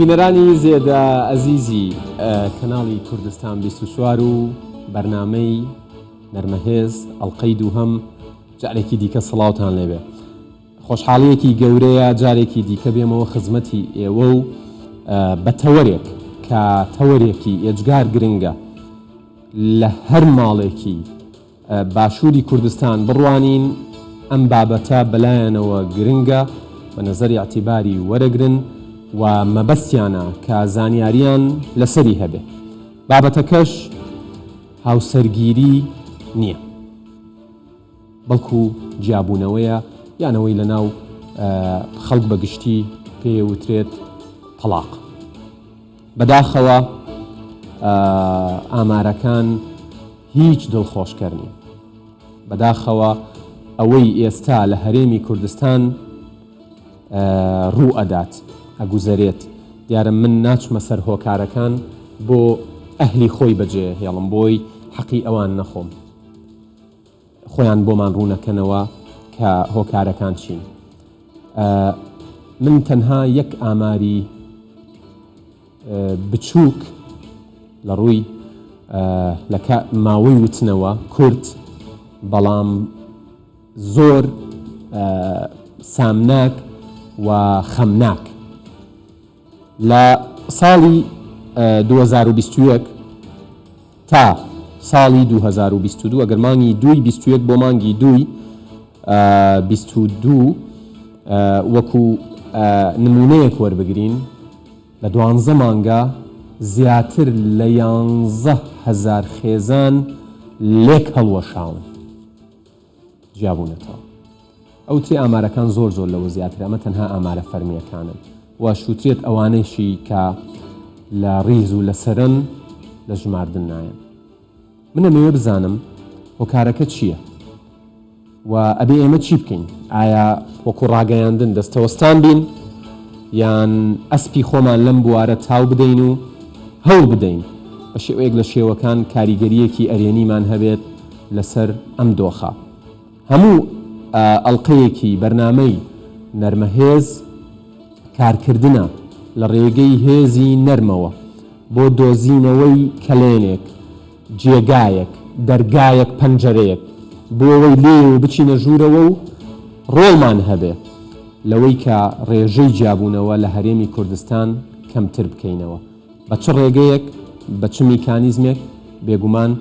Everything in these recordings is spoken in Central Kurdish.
بینەرانی زێدە ئەزیزی کەناڵی کوردستان 24 و بەرنامەی نەرمەهێز ئەڵقەی دووهەم جارێکی دیکە سڵاوتان لێبێ. خۆشحاڵیەکی گەورەیە جارێکی دیکە بێمەوە خزمەتی ئێوە و بە تەوەرێک کە تەوەرێکی ئێجگار گرنگە لە هەر ماڵێکی باشووری کوردستان بڕوانین ئەم بابەتە بەلایەنەوە گرنگە بە نەزەری ئەعتیباری وەرەگرن و مەبەستیانە کە زانیاریان لەسەری هەبێ. بابەتەکەش هاوسەرگیری نییە، بەڵکو جیابوونەوەیە یانەوەی لە ناو خەڵک بەگشتی پێوترێت تەلاق. بەداخەوە ئامارەکان هیچ دڵخۆشکەر نین. بەداخەوە ئەوەی ئێستا لە هەرێمی کوردستان ڕوو ئەدات ئەگوزەرێت دیارە من ناچمە سەر هۆکارەکان بۆ ئەهلی خۆی بەجێ هێڵم بۆی حەقی ئەوان نەخۆم، خۆیان بۆمان ڕوونەکەنەوە کە هۆکارەکان چین. من تەنها یەک ئاماری بچووک لە ڕووی لە ماوەی وتنەوە کورت بەڵام زۆر سامناک و خەمناک لە ساڵی 2021 تا ساڵی 2022 ئەگەر مانگی 2021 بۆ مانگی 2022 وەکو نمونەیەک وەربگرین لە 12 مانگە زیاتر لە 11,000 خێزان لێک هەڵوەشاون جیابوونەتەوە. ئەو تێ ئامارەکان زۆر لەوە زیاتر، ئەمە تەنها ئامارە فەرمیەکانن و شووترێت ئەوانەیشی کە لە ڕیز و لە سەرن لە ژماردن نایەن. منە مەوێ بزانم هۆکارەکە چییە و ئەبێ ئێمە چی بکەین؟ ئایا وەکو ڕاگەیاندن دەستەوەستان بین یان ئەسپی خۆمان لەم بوارە تاو بدەین و هەوڵ بدەین بە شێوەیەک لە شێوەکان کاریگەریەکی ئەرێنیمان هەبێت لەسەر ئەم دۆخە. هەموو ئەڵقەیەکی بەرنامەی نەرمەهێز کارکردنە لە ڕێگەی هێزی نەرمەوە بۆ دۆزینەوەی کەلێنێک، جێگایەک، دەرگایەک، پەنجەرەیەک بۆ ئەوەی لێ و بچینە ژوورەوە و ڕۆڵمان هەبێ لەوەی کە ڕێژەی جیابوونەوە لە هەرێمی کوردستان کەمتر بکەینەوە. بە چ ڕێگەیەک، بە چ میکانیزمێک بێگومان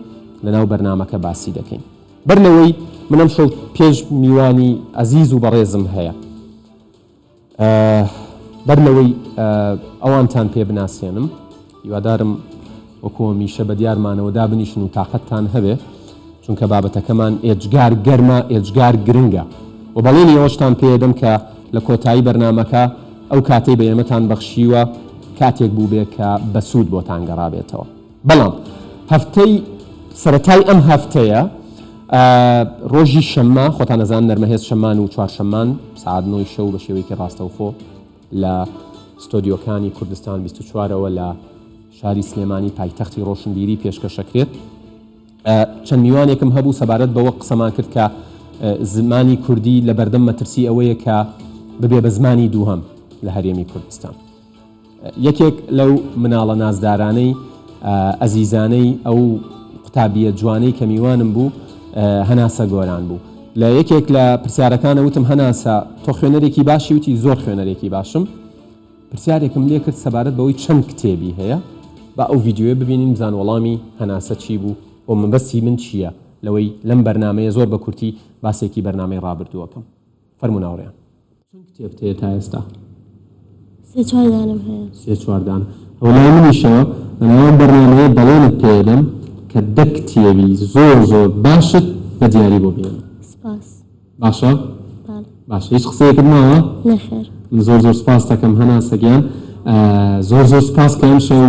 لەناو بەرنامەکە باسی دەکەین. بەرنەوەی منم شەو پێش میوانی ئەزیز و بەڕێزم هەیە، بەرنەوەی ئەوانتان پێ بناسێنم، هیوادارم وەکو میشە بە دیارمانەوە دابنیشن و تاقەتتان هەبێ، چونکە بابەتەکەمان ئێجگار گەرمە، ئێجگار گرنگە و بەڵێنی ئەوەشتان پێدەم کە لە کۆتایی بەرنامەکە ئەو کاتەی بە ئێمەتان بەخشیوە کاتێک بوو بێ کە بەسوود بۆتان گەڕابێتەوە. بەڵام هەفتەی سەرەتای ئەم هەفتەیە ڕۆژی شەممە، خۆتان نەزان نەرمەهێز شەمان و چوارشەمان سعات 9 شەو بە شێوەیەکی ڕاستەوخۆ لە ستۆدیۆکانی کوردستان 24ەوە لە شاری سلێمانی پایتەختی ڕۆشنبیری پێشکەشەکرێت. چەند میوانێکم هەبوو سەبارەت بەوە قسەمان کرد کە زمانی کوردی لە بەردەم مەترسی ئەوەیە کە ببێ بە زمانی دووهەم لە هەرێمی کوردستان. یەکێک لەو مناڵە نازدارانەی ئەزیزانەی ئەو قوتابیە جوانەی کە میوانم بوو هەناسە گۆران بوو. لە یەکێک لە پرسیارەکانە وتم هەناسە تۆ خوێنەرێکی باشی؟ وتی زۆر خوێنەرێکی باشم. پرسیارێکم لێ کرد سەبارەت بەوەی چەند کتێبی هەیە، با ئەو ڤیدیۆیە ببینین بزان وەڵامی هەناسە چی بوو و مەبەستی من چییە لەوەی لەم بەرنامەیە زۆر بە کورتی باسێکی بەرنامەی ڕابردووەکەم. فەرموو ناوڕێیان. چەند کتێبت هەیە تا ئێستا؟ 3-4 دانم هەیە. 3-4 دانە. هەولای منیشەوە لەناوەم بەرنامەیە دەڵێنت پێدەم کە 10 کتێبی زۆر باشت بە دیاری بۆ بێنم. سپاس. باشە؟ باشە. هیچ قسەیەکت ماوە؟ نەخێر. من زۆر سپاس دەکەم هەناسەگیان. زۆر سپاس کە ئەم شەو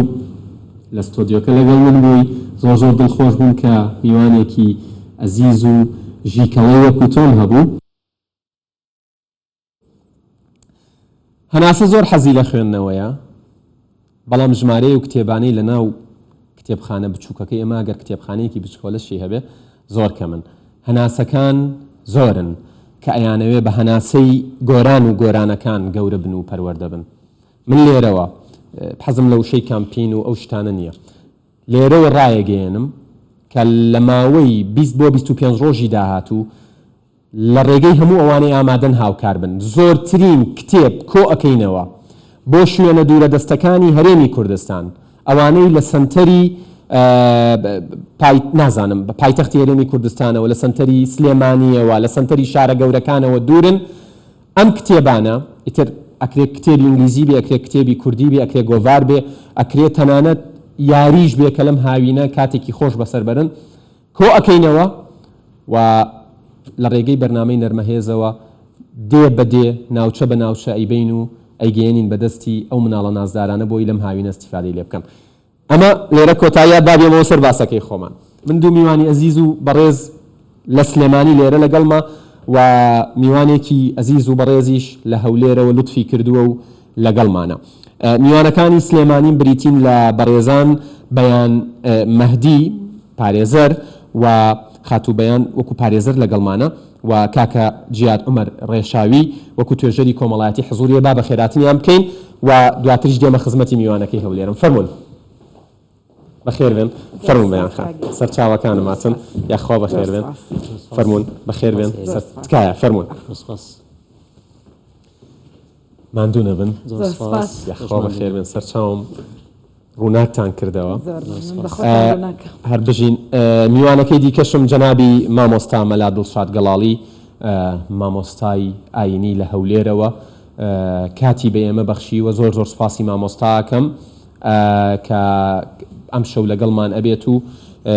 لە ستۆدیۆکە لەگەڵ من بووی. زۆر دڵخۆش بووم کە میوانێکی ئەزیز و ژیکەڵەی وەکو تۆم هەبوو. هەناسە زۆر حەزی لە خوێندنەوەیە، بەڵام ژمارەی و کتێبانەی لە ناو کتێبخانە بچووکەکەی ئێمە ئەگەر کتێبخانەیەکی بچکۆلەشی هەبێ زۆر کەمن. هەناسەکان زۆرن کە ئەیانەوێ بە هەناسەی گۆران و گۆرانەکان گەورە بن و پەروەردە بن. من لێرەوە حەزم لە وشەی کامپین و ئەو شتانە نییە لێرەوە ڕایەگەێنم کە لە ماوەی 20 بۆ 25 ڕۆژی داهاتوو لە ڕێگەی هەموو ئەوانەی ئامادەن هاوکار بن زۆرترین کتێب کۆ ئەەکەینەوە بۆ شوێنە دوورە دەستەکانی هەرێمی کوردستان ئەوانەی لە سنتەری نازانم بە پایتەختی هەرێمی کوردستانەوە لە سنتەری سلێمانیەوە لە سنتەری شارە گەورەکانەوە دوورن ئەم کتێبانە ئیتر ئەکرێت کتێبی ئینگلیزی بێ ئەکرێت کتێبی کوردی بێ ئەکرێت گۆڤار بێ ئەکرێت تەنانەت یاریش بێ کە لەم هاوینە کاتێکی خۆش بەسەر بەرن کۆ ئەەکەینەوە و لە ڕێگەی بەرنامەی نەرمەهێزەوە دێ بەدێ ناوچە بە ناوچە ئەیبین و ئەیگەێنین بەدەستی ئەو مناڵە نازدارانە بۆی لەم هاوینە استیفادەی لێ بکەم ئەمە لێرە کۆتاییات دابێمەوە سەر باسەکەی خۆمان من دوو میوانی ئەزیز و بەڕێز لە سلێمانی لێرە لەگەڵمە و میوانێکی ئەزیز و بەڕێزیش لە هەولێرەوە لوتفی کردووە و لەگەڵمانە میوانەکانی سلێمانیم بریتین لە بەڕێزان بەیان مەهدی پارێزەر و خاتوو بەیان وەکو پارێزەر لەگەڵمانە و کاکە جیاد عومەر ڕێشاوی وەکو توێژەری کۆمەڵایەتی حزوریە با بە خێراتنیان بکەین و دواتریش دێمە خزمەتی میوانەکەی هەولێرم فەرموون بەخێر بێن فەرموون بەیان خان سەرچاوەکانم هاتن یاخوا بەخێر بێن فەرموون بەخێر بێن تکایە فەرموون ماندوو نەبن یاخوا بەخێر بێن سەرچاوم ڕووناکتان کردەوە هەر بژین میوانەکەی دیکەشم جەنابی مامۆستا مەلا دڵشاد گەڵاڵی مامۆستای ئاینی لە هەولێرەوە کاتی بە ئێمە بەخشیوە زۆر زۆر سوپاسی مامۆستاکەم کە ئەم شەو لەگەڵمان ئەبێت و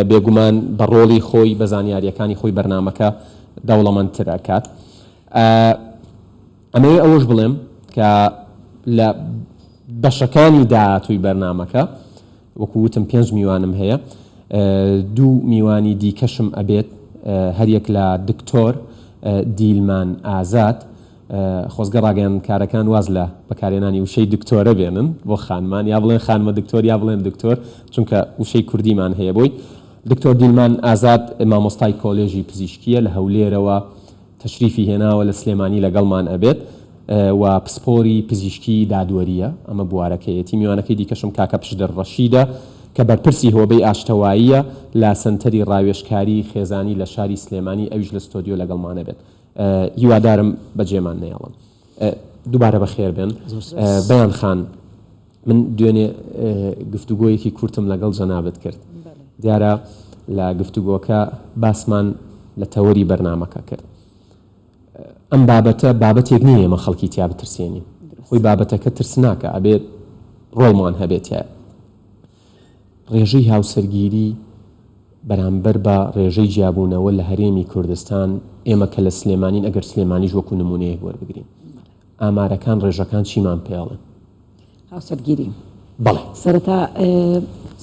بێگومان بە ڕۆڵی خۆی بە زانیاریەکانی خۆی بەرنامەکە دەوڵەمەندتر ئەکات ئەمەوێ ئەوەش بڵێم کە لە بەشەکانی داهاتووی بەرنامەکە وەکو وتم 5 میوانم هەیە دوو میوانی دیکەشم ئەبێت هەریەک لە دکتۆر دیلمان ئازاد خۆزگە ڕاگەیان کارەکان واز لە بەکارێنانی وشەی دکتۆرە بێنن بۆ خانمان یا بڵێن خانمە دکتۆر یا بڵێن دکتۆر چونکە وشەی کوردیمان هەیە بۆی دکتۆر دیلمان ئازاد مامۆستای کۆلێژی پزیشکیە لە هەولێرەوە تەشریفی هێناوە لە سلێمانی لەگەڵمان ئەبێت و پسپۆری پزیشکی دادوەریە ئەمە بوارەکەیەتی میوانەکەی دیکەشم کاکە پشدەر ڕەشیدە کە بەرپرسی هۆبەی ئاشتەواییە لە سنتەری ڕاوێژکاری خێزانی لە شاری سلێمانی ئەویش لە ستۆدیۆ لەگەڵمانە بێت هیوادارم بەجێمان نێڵم دووبارە بەخێر بێن بەیان خان من دوێنێ گفتوگۆیەکی کورتم لەگەڵ جەنابەت کرد دیارە لە گفتوگۆکە باسمان لە تەوەری بەرنامەکە کرد ئەم بابەتە بابەتێک نییە ئێمە خەڵکی تیا بترسێنین خۆی بابەتەکە ترسناکە ئەبێت ڕۆڵمان هەبێتە ڕێژەی هاوسەرگیری بەرامبەر بە ڕێژەی جیابوونەوە لە هەرێمی کوردستان ئێمە کە لە سلێمانین ئەگەر سلێمانیش وەکو نمونەیەک وەربگرین ئامارەکان ڕێژەکان چیمان پێڵێن هاوسەرگیری بەڵێ سەرەتا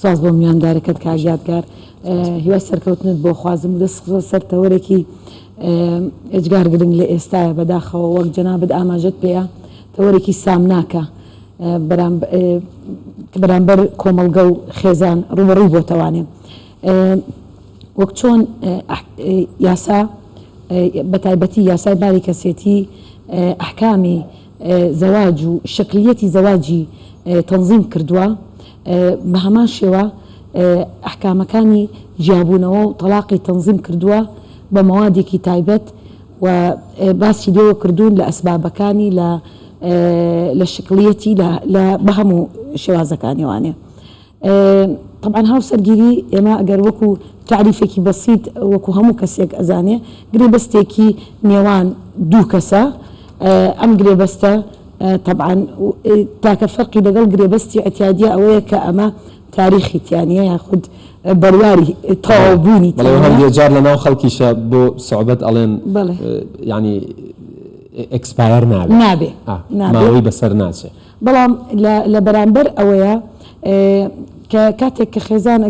ساز بۆ میاندارەکەت کاژادگار هیوای سەرکەوتنت بۆ خوازم دەست سەر تەوەرێکی ئەجگار گرنگ لە ئێستاە بەداخەوە وەک جەنابەت ئاماژەت پێەیە تەوەرێکی سامناکە بەرامبەر کۆمەڵگە و خێزان ڕوبەڕووی بۆ تەوانێ وەک چۆن یاسا بەتایبەتی یاسای باری کەسێتی ئەحکامی زەواج و شکلیەتی زەواجی تەنظیم کردووە بە هەمان شێوە ئەحکامەکانی جیابوونەوە و تەلاقی تەنظیم کردووە بە مەوادێکی تایبەت و باسی لێوە کردوون لە ئەسبابەکانی لە شکلیەتی بە هەموو شێوازەکانی وانێ طبعا هاوسەرگیری ئێمە ئەگەر وەکو تعریفێکی بەسیط وەکو هەموو کەسێک ئەزانێ گرێبەستێکی نێوان دوو کەسە ئەم گرێبەستە طبعا تاکە فەرقی لەگەڵ گرێبەستی ئەتیادیە ئەوەیە کە ئەمە تاریخی تیانە یاخود بەرواری تەواوبوونی هەندێک جار لەناو خەڵکیشە بۆ سوعبەت ئەڵێن ینی ئەکسپایر نابێ ماوەی بەسەر ناچێت بەڵام لە بەرامبەر ئەوەیە کە کاتێک کە خێزان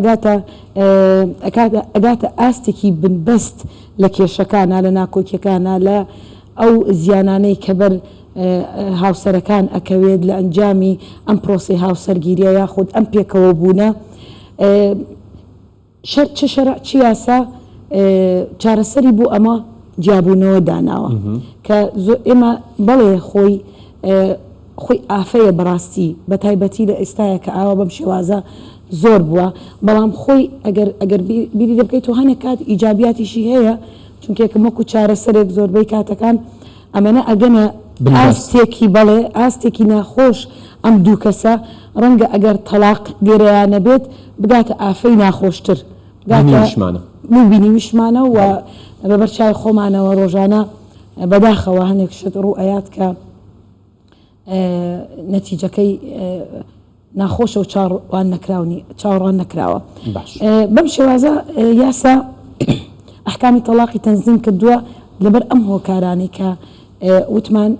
ئەگاتە ئاستێکی بنبەست لە کێشەکانە لە ناکۆکیەکانە لە ئەو زیانانەی کە بەر هاوسەرەکان ئەکەوێت لە ئەنجامی ئەم پرۆسی هاوسەرگیریە یاخود ئەم پێکەوە بوونە چه شەرع چی یاسا چارەسەری بوو ئەمە جیابوونەوە داناوە کە ئێمە بەڵێ خۆی خۆی ئافەیە بەڕاستی بە تایبەتی لە ئێستاە کە ئاوا بەم شێوازە زۆر بووە بەڵام خۆی ئەگەر بیری دەبکەیت و هەنێک کات ئیجابیاتیشی هەیە چونکێکم وەکو چارەسەرێک زۆربەی کاتەکان ئەمەنە ئەگەنە ئاستێکی بەڵێ ئاستێکی ناخۆش ئەم دوو کەسە ڕەنگە ئەگەر تەلاق لێرەیانە بێت بگاتە ئافەی ناخۆشتر بینی وشمانە و بەبەرچای خۆمانەوە ڕۆژانە بەداخەوە هەنێک شت ڕوو ئەیات کە نەتیجەکەی ناخۆشە و چاوەڕوان نەکراوە بەم شێوازە یاسا ئەحکامی تەلاقی تەنزیم کردووە لەبەر ئەم هۆکارانی کە وتمان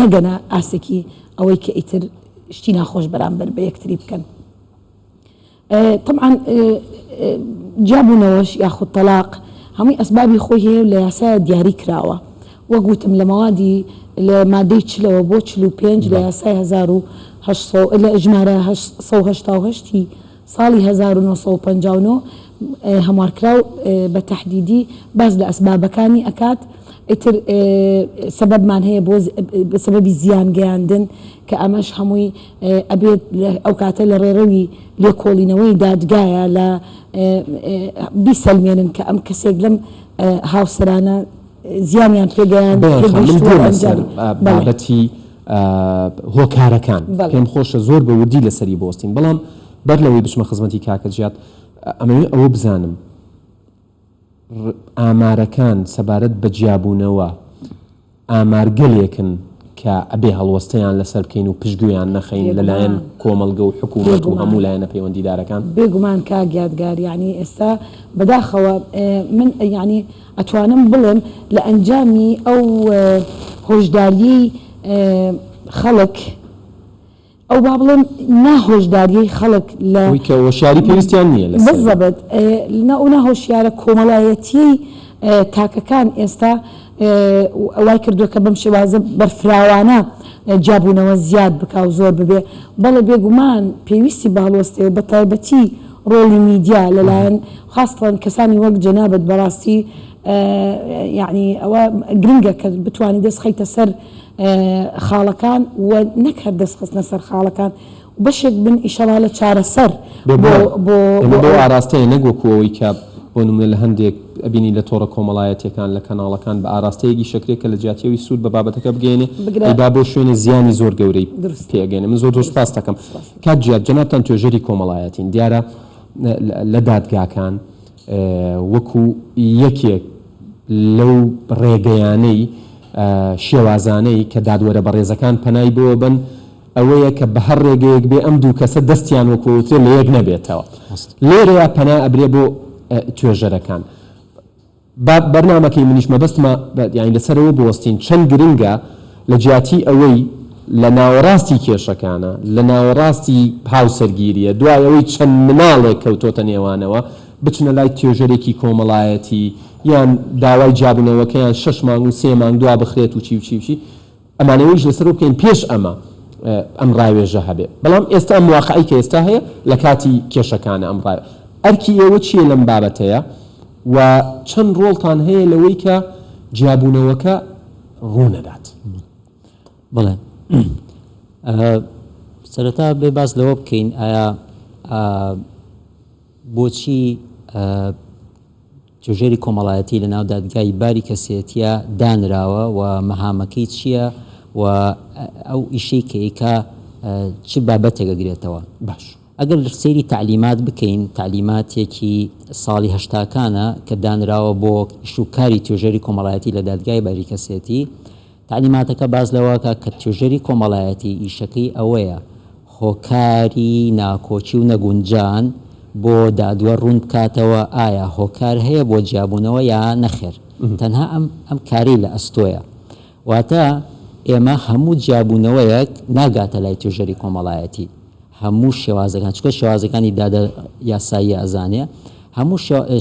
نەگەنە ئاسێکی ئەوەی کە ئیتر شتی ناخۆش بەرامبەر بە یەکتری بکەن طبعا جابوونەوەش یاخود تەلاق هەمووی ئەسبابی خۆی هەیە لە یاسایە دیاری کراوە وەگوتم لە مەوادی لە مادەی چلەوە بۆ 45 لە یاسای 1970 لە ژمارە 1970 ساڵی 1959 هەموارکراو بە تەحدیدی باز لە ئەسبابەکانی ئەکات ئیتر سەبەبمان هەیە بە سەبەبی زیان گەیاندن کە ئەمەش هەمووی ئەبێت ئەو کاتە لە ڕێڕەوی لێکۆڵینەوەی دادگایە لە بیسەلمێنن کە ئەم کەسێک لەم هاوسەرانە زیانیان پێگەیان بابەتی هۆکارەکان پێم خۆشە زۆر بە وردی لەسەری بۆستین بەڵام بەر لەوەی بچمە خزمەتی کاکە جیات ئەمەوێت ئەوە بزانم ئامارەکان سەبارەت بە جیابوونەوە ئامارگەلێکن کە ئەبێ هەڵوەستەیان لەسەر بکەین و پشتگویان نەخەین لەلایەن کۆمەڵگە و حکوومەت و هەموو لایەنە پەیوەندیدارەکان بێگومان کاگیادگار یعنی ئێستا بەداخەوە من یعنی ئەتوانم بڵێم لە ئەنجامی ئەو هۆشداریی خەڵک ئەو با بڵێم ناهۆشداریی خەڵک لە وەشیاری پێویستیان نییە بزەبێت ناهۆشیارە کۆمەڵایەتی تاکەکان ئێستا ئەوای کردووە کە بەم شێوازە بەرفراوانە جابوونەوە زیاد بکا و زۆر ببێ بەڵێ بێگومان پێویستی بە هەڵوەستەوە بە تایبەتی ڕۆڵی میدیا لەلایەن خاستەن کەسانی وەک جەنابەت بەڕاستی یعنی ئەوە گرنگە کە بتوانانی دەستخەیتە سەر خاڵەکان و نەک هەر دەستخستنە سەر خاڵەکان بەشێک بن ئیشەڵا لە چارەسەر بۆ ئاراستەیە نەگۆکوەوەی کە بۆ نمونە لە هەندێک ئەبینی لە تۆڕە کۆمەڵایەتەکان لە کەناڵەکان بە ئاراستەیەکی شکرێکە لە جیاتیەوەی سوود بە بابەتەکە بگەێنێ با بۆ شوێنە زیانی زۆر گەورەی پێگەێنێ من زۆر سپاس دەکەم کات جیات جەنابتان توێژەری کۆمەڵایەتین دیارە لە دادگاکان وەکو یەکێک لەو ڕێگەیانەی شێوازانەی کە دادوەرە بەڕێزەکان پەنای بۆ بن ئەوەیە کە بە هەر ڕێگەیەک بێ ئەم دوو کەسە دەستیان وەکوترێ لە یەک نەبێتەوە لێرەیە پەنا ئەبرێ بۆ توێژەرەکان بەرنامەکەی منیش مەبەستمە یانی لەسەرەوە بوەستین چەند گرنگە لە جیاتی ئەوەی لە ناوەڕاستی کێشەکانە لە ناوەڕاستی هاوسەرگیریە دوایەوەی چەند مناڵێک کەوتۆتە نێوانەوە بچنە لای توێژەرێکی کۆمەڵایەتی یان داوای جابوونەوەکەیان 6 مانگ و 3 مانگ دوا بخرێت و چی ئەمانەوەیش لەسەر بکەین پێش ئەم ڕاوێژە هەبێ بەڵام ئێستا ئەم واقعی کە ئێستا هەیە لە کاتی کێشەکانە ئەم ڕاوێ ئەرکی ئێوە چیە لەم بابەتەیە و چەند ڕۆڵتان هەیە لەوەی کە جیابوونەوەکە ڕوونەدات بڵێ سەرەتا بێ باس لەوە بکەین ئایا بۆچی توێژەری کۆمەڵایەتی لە ناو دادگای باری کەسێتیە دانراوە و مەهامەکەی چییە و ئەو ئیشەی کە ئیکا چ بابەتێکە گرێتەوە باش ئەگەر سەیری تعلیمات بکەین تعلیماتێکی ساڵی هەشتاکانە کە دانراوە بۆ ئیشوکاری توێژەری کۆمەڵایەتی لە دادگای باری کەسێتی تعلیماتەکە باز لەوەکە کە توێژەری کۆمەڵایەتی ئیشەکەی ئەوەیە هۆکاری ناکۆچی و نەگونجان بۆ دادوە ڕوون بکاتەوە ئایا هۆکار هەیە بۆ جیابوونەوە یان نەخێر تەنها ئەم کاری لە ئەستۆیە واتە ئێمە هەموو جیابوونەوەیەک ناگاتە لای توێژەری کۆمەڵایەتی هەموو شێوازەکان چکە شێوازەکانی دادە یاسایی ئەزانێ هەموو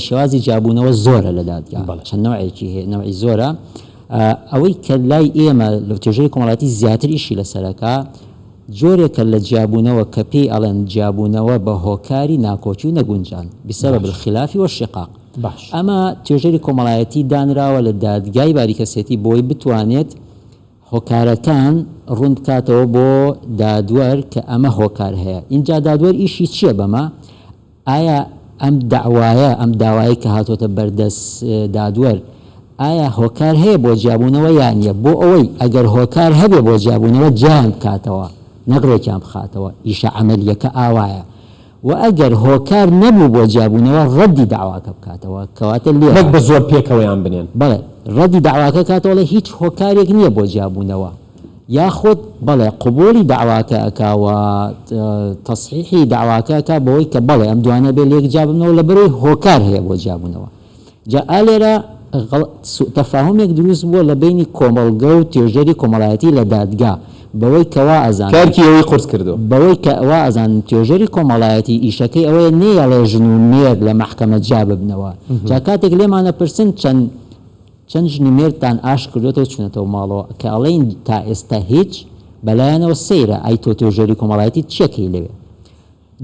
شێوازی جیابوونەوە زۆرە لە دادگا چەند نەوعێکی هەیە نەوعی زۆرە ئەوەی کە لای ئێمە لە توێژەری کۆمەڵایەتی زیاتر ئیشی لەسەرەکە جۆرێکە لە جیابوونەوە کە پێی ئەڵێن جیابوونەوە بە هۆکاری ناکۆچی و نەگونجان بسبب الخلافی والشقاق ئەمە توێژەری کۆمەڵایەتی دانراوە لە دادگای باری کەسێتی بۆی بتوانێت هۆکارەکان ڕوون بکاتەوە بۆ دادوەر کە ئەمە هۆکار هەیە. اینجا دادوەر ئیشی چییە بەمە؟ ئایا ئەم داوایە کە هاتۆتە بەردەست دادوەر ئایا هۆکار هەیە بۆ جیابوونەوە یان نیە؟ بۆ ئەوەی ئەگەر هۆکار هەبێ بۆ جیابوونەوە جیان بکاتەوە نەڕێکیان بخاتەوە، ئیشە عەمەلیەکە ئاوایە. و ئەگەر هۆکار نەبوو بۆ جیابوونەوە ڕەدی داواکە بکاتەوە، کەواتە لێ بە زۆر پێکەوەیان بنێن. بەڵێ ڕەدی داواکە کاتەوە هیچ هۆکارێک نییە بۆ جیابوونەوە، یاخود بەڵێ قبولی داواکە ئەکاوە تەصحیحی داواکەکە بەوەی کە بەڵێ ئەم دوانە بێ لێک جیاببنەوە لە بەرەوەی هۆکار هەیە بۆ جیابوونەوە. جا ئالێرە تەفاهمێک دروست بووە لە بینی کۆمەڵگە و توێژەری کۆمەڵایەتی لە دادگا بەوەی کەوا ئەزان کارکی ئەوەی قورس کردو بەوەی کە ئەوە ئەزان توێژەری کۆمەڵایەتی ئیشەکەی ئەوەیە نێڵێ ژن و مێر لە محکەمە جا ببنەوە. جا کاتێک لێمانە پرسن چەند ژنی مێرتان ئاش کردوێتەوە چونەتەوە ماڵەوە کە ئەڵێن تا ئێستا هیچ بەلایەنەوە سەیرە ئای تۆ توێژەری کۆمەڵایەتی چیەکەی لەوێ.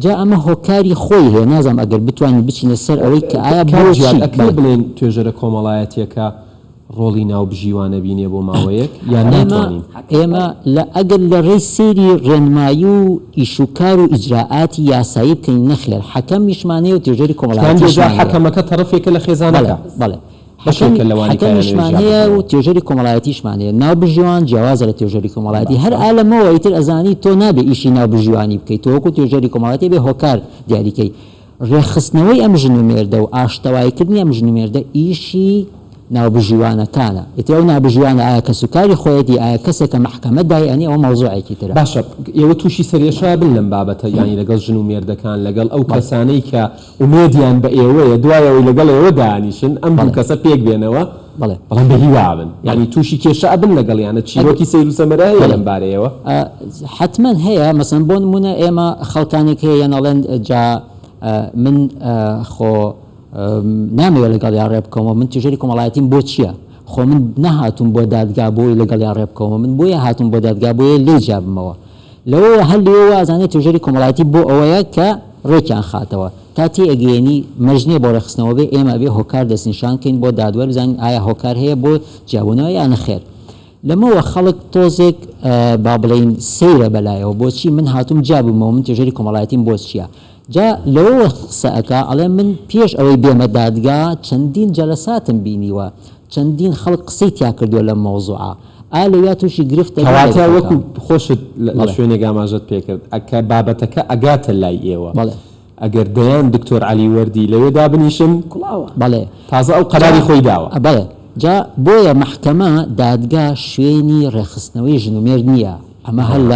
جا ئەمە هۆکاری خۆی هەیە، نازانم ئەگەر بتوانین بچینە سەر ئەوەی کە ئایا ئەکە بڵێن توێژەرە کۆمەڵایەتیەکە ڕۆڵی ناو بژیوانە بینێ بۆ ماوەیەک یان ناتوانین. ئێمە ئەگەر لە ڕێی سێری ڕێنمایی و ئیشوکار و ئیجراعاتی یاسایی بکەین نەخێر حەکەم میشمانەیە و توێژەری کۆمەڵایەتی حەکەمەکە تەرەفێکە لە خێزانەکە. بەڵێ حەکەمیشمانەیە و توێژەری کۆمەڵایەتیشمانەیە. ناو بژیوان جیاوازە لە توێژەری کۆمەڵایەتی هەر ئالەمەوە ئیتر ئەزانی تۆ نابێ ئیشی ناو بژیوانی بکەیت، تۆ وەکو توێژەری کۆمەڵایەتی بێ هۆکار دیاریکەی. ڕێخستنەوەی ئەم ژن و مێردە و ئاشتەواییکردنی ئەم ژن و مێردە ئیشی ناوبژیوانەکانە. ئیتر ئەو ناوبژیوانە ئایا کە سوکاری خۆیەتی ئایا کەسێکە محکەمە دایانی ئەوە مەوزوعێکی ترە. باشە ئێوە تووشی سەرێشا بن لەم بابەتە ینی لەگەڵ ژن و مێردەکان لەگەڵ ئەو کەسانەی کە ئومێدیان بە ئێوەیە دوایەوەی لەگەڵ ئێوە دانیشن ئەم دوو کەسە پێک بێنەوە بەڵام بەهیوا بن ینی تووشی کێشە بن لەگەڵیانە چیرۆکی سەیر و سەمەرە هەیە لەم بارەیەوە حتمما هەیە. مەسەن بۆ نمونە ئێمە خەڵکانێک هەیە نەڵێن جا من خۆ نامەوێت لەگەڵ یان ڕێ بکەمەوە، من توێژەری کۆمەڵایەتیم بۆ چییە؟ خۆ من نەهاتوم بۆ دادگا بۆی لەگەڵ یان ڕێ بکەمەوە، من بۆیە هاتوم بۆ دادگا بۆیە لێ جابمەوە. لەوە هەر لێەوە ئازانێت توێژەری کۆمەڵایەتی بۆ ئەوەیە کە ڕێکیان خاتەوە تا تێ ئەگەێنی مەژنێ بۆ ڕێخستنەوە بێ ئێمە بێ هۆکار دەستنیشانکەین بۆ دادوەر بزانین ئایا هۆکار هەیە بۆ جیابوونەوە یان نەخێر. لەمەوە خەڵک تۆزێک با بڵێن سەیرە بەلایەوە بۆچی من هاتوم جابمەوە، من توێژەری کۆمەڵایەتیم بۆ چییە؟ جا لەوە قسە ئەکا ئەڵێ من پێش ئەوەی بێمە دادگا چەندین جەلەساتم بینیوە، چەندین خەڵک قسەی تیا کردووە لە مەوزوعە ئالەویا تووشی گرفتە کەواتە وەکو خۆشت لە شوێنێک ئاماژەت پێکرد ئەکە بابەتەکە ئەگاتە لای ئێوە ئەگەر دەیان دکتۆر عەلی وەردی لەوێ دابنیشن بەڵێ تازە ئەو قەراری خۆی داوە. بەڵێ جا بۆیە محکەمە دادگا شوێنی ڕێخستنەوەی ژن و مێرد نییە. ئەمە هەر لە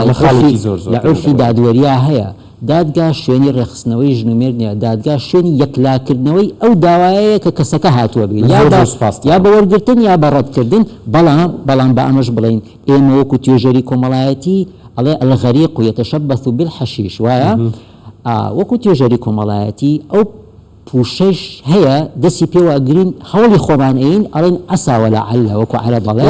عورفی دادوەریە هەیە. دادگا شوێنی ڕێخستنەوەی ژن و مێرد نییە، دادگا شوێنی یەکلاکردنەوەی ئەو داوایەیە کە کەسەکە هاتووە بێت یا بە وەرگرتن یا بە ڕەتکردن. بەڵام بە ئەمەش بڵین ئێمە وەکو توێژەری کۆمەڵایەتی ئەڵێ الغەریق یەتەشەبەث بالحەشیش وایە وەکو توێژەری کۆمەڵایەتی ئەو پوشەش هەیە دەستی پێوەگرین هەوڵی خۆمانەین ئەڵێن ئەسا وەلەعەلە وەکو عەرەب دەڵێ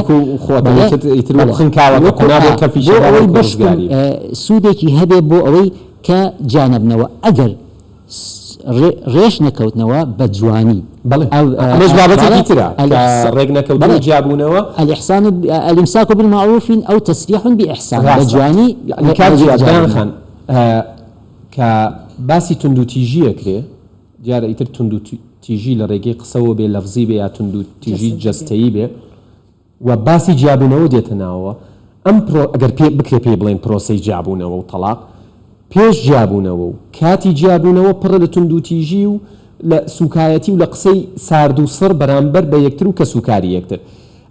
سوودێکی هەبێ بۆ ئەوەی کە جانەبنەوە ئەگەر ڕێش نەکەوتنەوە بە جوانی ئەمەش بابەتێکی ترە ڕێک نەکەوتنەوە جیابوونەوە الإمساك بالمعروف أو تسريح بإحسان بە جوانی خان کە باسی تونند و تیژیە کرێ دیارە ئیتر تونند و تیژی لە ڕێگەی قسەوە بێ لەفزی بێ یا تونند و تیژی جەستەیی بێ و باسی جیابوونەوە دێتە ناوە ئەم ئەگەر بکرێ پێ بڵێن پرۆسەی جیابوونەوە و تەلاق پێش جیابوونەوە و کاتی جیابوونەوە پڕە لە تونند و تیژی و لە سوکایەتی و لە قسەی سارد و سڕ بەرامبەر بە یەکتر و کە سوکاری یەکتر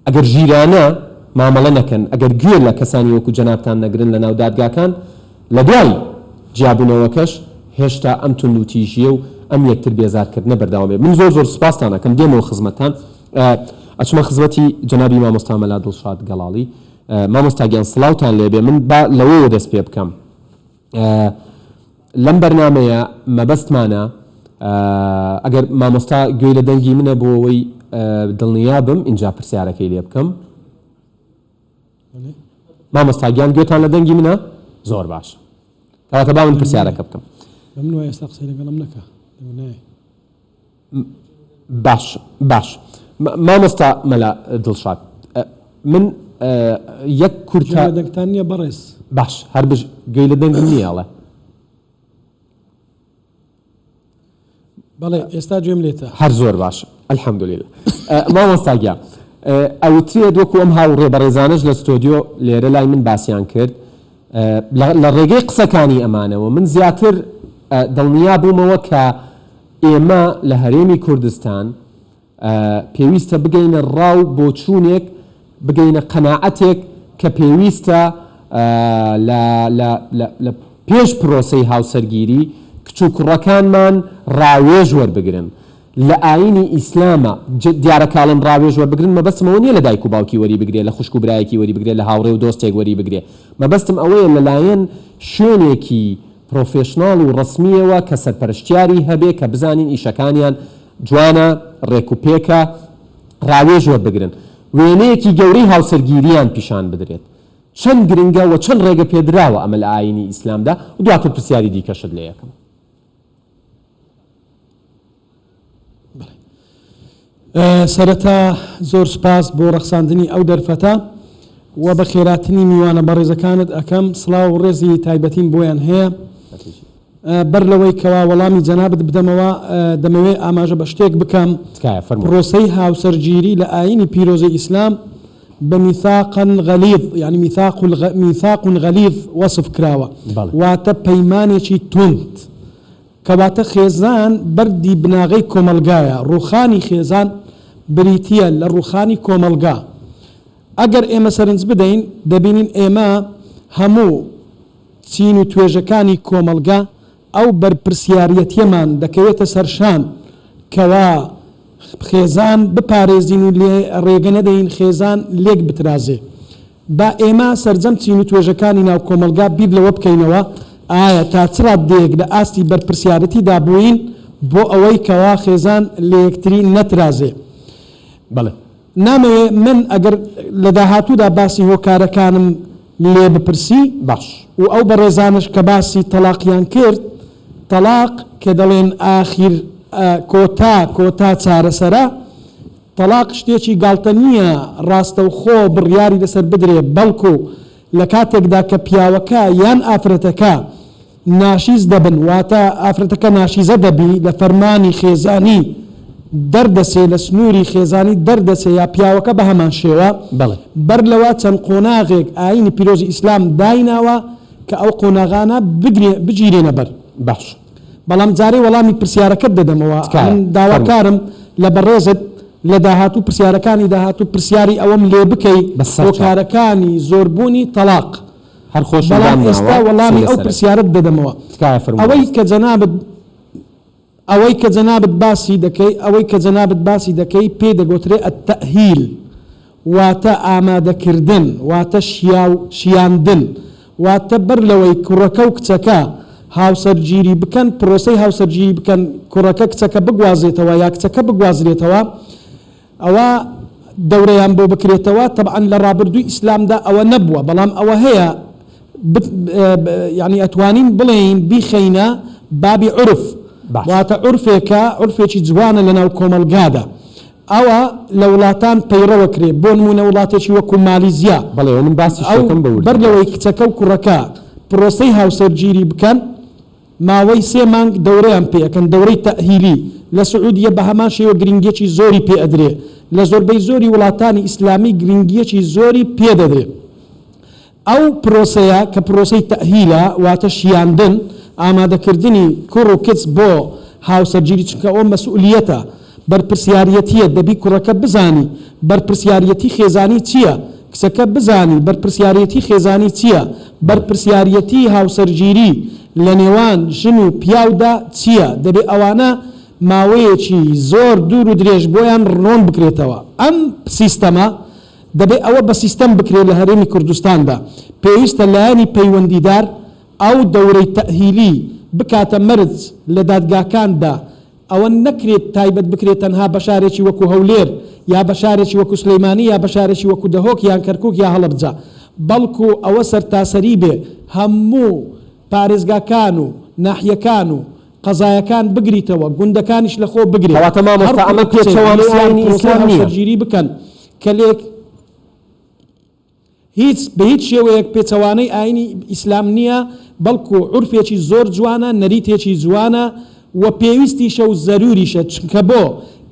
ئەگەر ژیرانە مامەڵە نەکەن ئەگەر گوێر لە کەسانی وەکو جەنابتان نەگرن لە ناو دادگاکان لە دوای جیابوونەوەکەش هێشتا ئەم تونند و تیژیە و ئەم یەکتر بێزارکردنە بەردەوام بێ. من زۆر سوپاستان ئەەکەم دێمەوە خزمەتان ئەچمە خزمەتی جەنابی مامۆستا مەلا دڵشاد گەڵاڵی. مامۆستاگیان سڵاوتان لێبێ من لەوەوە دەست پێ بکەم لەم بەرنامەیە مەبەستمانە ئەگەر مامۆستا گوێی لە دەنگی منە بۆ ئەوەی دڵنیا بم اینجا پرسیارەکەی لێ بکەم. مامۆستاگیان گوێتان لە دەنگی منە زۆر باش کەواتە با من پرسیارەکە بکەم. من وایە ئێستا قسەی لەگەڵم نەکە باش مامۆستا مەلا دڵشاد من یەک کورتە دەنگتان نییە بەڕێز باش هەر گوێی لە دەنگم نییەڵە بەڵێ ئێستا گوێم لێتە هەر زۆر باش الحەمدولillah مامۆستاگیان ئەوترێت وەکو ئەم هاوڕێ بەڕێزانش لە ستۆدیۆ لێرە لای من باسییان کرد لە ڕێگەی قسەکانی ئەمانەوە من زیاتر دڵنیا بوومەوە کە ئێمە لە هەرێمی کوردستان پێویستە بگەینە ڕاو بۆ چوونێک بگەینە قەناعەتێک کە پێویستە لە پێش پرۆسەی هاوسەرگیری کچ و کوڕەکانمان ڕاوێژ وەربگرن لە ئاینی ئیسلامە دیارەکاڵم ڕاوێژ وەربگرن مەبەستمەوە نییە لە دایک و باوکی وەری بگرێت لە خوشک و برایەکی وەری بگرێت لە هاوڕێ و دۆستێک وەری بگرێت مەبەستم ئەوەیە لەلایەن شوێنێکی پرۆفێشناڵ و ڕسمیەوە کە سەرپەرشتیاری هەبێ کە بزانین ئیشەکانیان جوانە ڕێکوپێکە ڕاوێژ وەربگرن وێنەیەکی گەورەی هاوسەرگیریان پیشان بدرێت چەند گرنگە و چەند ڕێگە پێدراوە ئەمە لە ئاینی ئیسلامدا و دواتر پرسیاری دیکەشت لە یەکەم سەرەتا زۆر سپاس بۆ ڕەخساندنی ئەو دەرفەتە و بە خێراتنی میوانە بەڕێزەکانت ئەەکەم سڵاو و ڕێزی تایبەتیم بۆیان هەیە بەر لەوەی کەوا وەڵامی جەنابەت بدەمەوە دەمەوێت ئاماژە بە شتێک بکەم پرۆسەی هاوسەرگیری لە ئاینی پیرۆزەی ئیسلام بميثاقا غليظ يعني ميثاق غليظ وصف كراوة واتا بيمانيشي تونت كواتا خيزان بردي بناغي كوملغايا روخاني خيزان بريتيا للروخاني كوملغا اگر ايما سرنز بدين دبينين ايما همو تينو تويجكاني كوملغا او برپرسياريت يمان دكويتا سرشان كوا خێزان بپارێزین و لێ ڕێگە نەدەین خێزان لێک بترازێ با ئێمە سەرجەم چین و توێژەکانی ناو کۆمەلگا بیر لەوە بکەینەوە ئایا تا چرات دێک لە ئاستی بەرپرسیارەتی دابووین بۆ ئەوەی کەوا خێزان لە یەکتری نەترازێ بەڵێ نامەوێ من ئەگەر لە داهاتوودا باسی هۆکارەکانم لێ بپرسی باش و ئەو بەڕێزانش کە باسی تەلاقیان کرد تەلاق کە دەڵێن ئاخیر کۆتا چارەسەرە تەلاق شتێکی گاڵتە نییە ڕاستە و خۆ بڕیاری لەسەر بدرێ بەڵکو لە کاتێکدا کە پیاوەکە یان ئافرەتەکە ناشیز دەبن واتە ئافرەتەکە ناشیزە دەبی لە فەرمانی خێزانی دەردەسێ لە سنووری خێزانی دەردەسێ یا پیاوەکە بە هەمان شێوە بەر لەوە چەند قۆناغێک ئاینی پیرۆزی ئیسلام دایناوە کە ئەو قۆناغانە بگیرێنە بەر باش بەڵام جارێ وەڵامی پرسیارەکەت دەدەمەوە من داواکارم لە بەڕێزت لە داهاتوو پرسیارەکانی داهاتوو پرسیاری ئەوەم لێ بکەی هۆکارەکانی زۆربوونی تەلاق هەر خۆش بەڵام ئێستا وەڵامی ئەو پرسیارت دەدەمەوە ئەوەی کە جەنابەت باسی دەکەی پێ دەگوترێ التەئهیل واتە ئامادەکردن واتە شیاندن واتە بەر لەوەی کوڕەکە و کچەکە هاوسەرگیری بکەن پرۆسەی هاوسەرگیری بکەن کوڕەکە کچەکە بگوازرێتەوە یا کچەکە بگوازرێتەوە ئەوە دەورەیان بۆ بکرێتەوە طبعاً لە ڕابردووی ئیسلامدا ئەوە نەبووە بەڵام ئەوە هەیە یعنی ئەتوانین بڵێین بیخەینە بابی عرف واتە عرفێکی جوانە لەناو کۆمەلگادا ئەوە لە وڵاتان پەیڕەوە کرێ بۆ نمونە وڵاتێکی وەکو مالیزیا بەر لەوەی کچەکە و کوڕەکە پرۆسەی هاوسەرگیری بکەن ماوەی 3 مانگ دەورەیان پێەکەن دەورەی تەئهیلی لە سعودیە بە هەمان شێوە گرنگیەکی زۆری پێ ئەدرێ لە زۆربەی زۆری وڵاتانی ئیسلامی گرنگیەکی زۆری پێ دەدرێ ئەو پرۆسەیە کە پرۆسەی تەئهیلە واتە شیاندن ئامادەکردنی کوڕ و کچ بۆ هاوسەرگیری چونکە ئەوە مەسئولیەتە بەرپرسیارەتیە دەبی کوڕەکە بزانی بەرپرسیارەتی خێزانی چییە کچەکە بزانی بەرپرسیارەتی خێزانی چییە بەرپرسیارەتی هاوسەرگیری لە نێوان ژن و پیاودا چییە دەبێت ئەوانە ماوەیەکی زۆر دوور و درێژ بۆیان ڕۆن بکرێتەوە ئەم سیستەمە دەبێت ئەوە بە سیستەم بکرێت لە هەرێمی کوردستاندا پێویستە لایەنی پەیوەندیدار ئەو دەورەی تەئهیلی بکاتە مەرج لە دادگاکاندا ئەوە نەکرێت تایبەت بکرێت تەنها بە شارێکی وەکو هەولێر یا بە شارێکی وەکو سلەیمانی یا بە شارێکی وەکو دەهۆک یان کەرکووک یا هەڵەبجە بەڵکو ئەوە سەرتاسەری بێ هەموو پارێزگاکان و ناحیەکان و قەزایەکان بگریتەوە گوندەکانیش لە خۆ بگرێت هەرگیری بکەن کە لێک بە هیچ شێوەیەک پێچەوانەی ئاینی ئیسلام نییە بەڵکو عورفێکی زۆر جوانە نەریتێکی جوانە و پێویستیشە و زەروریشە چونکە بۆ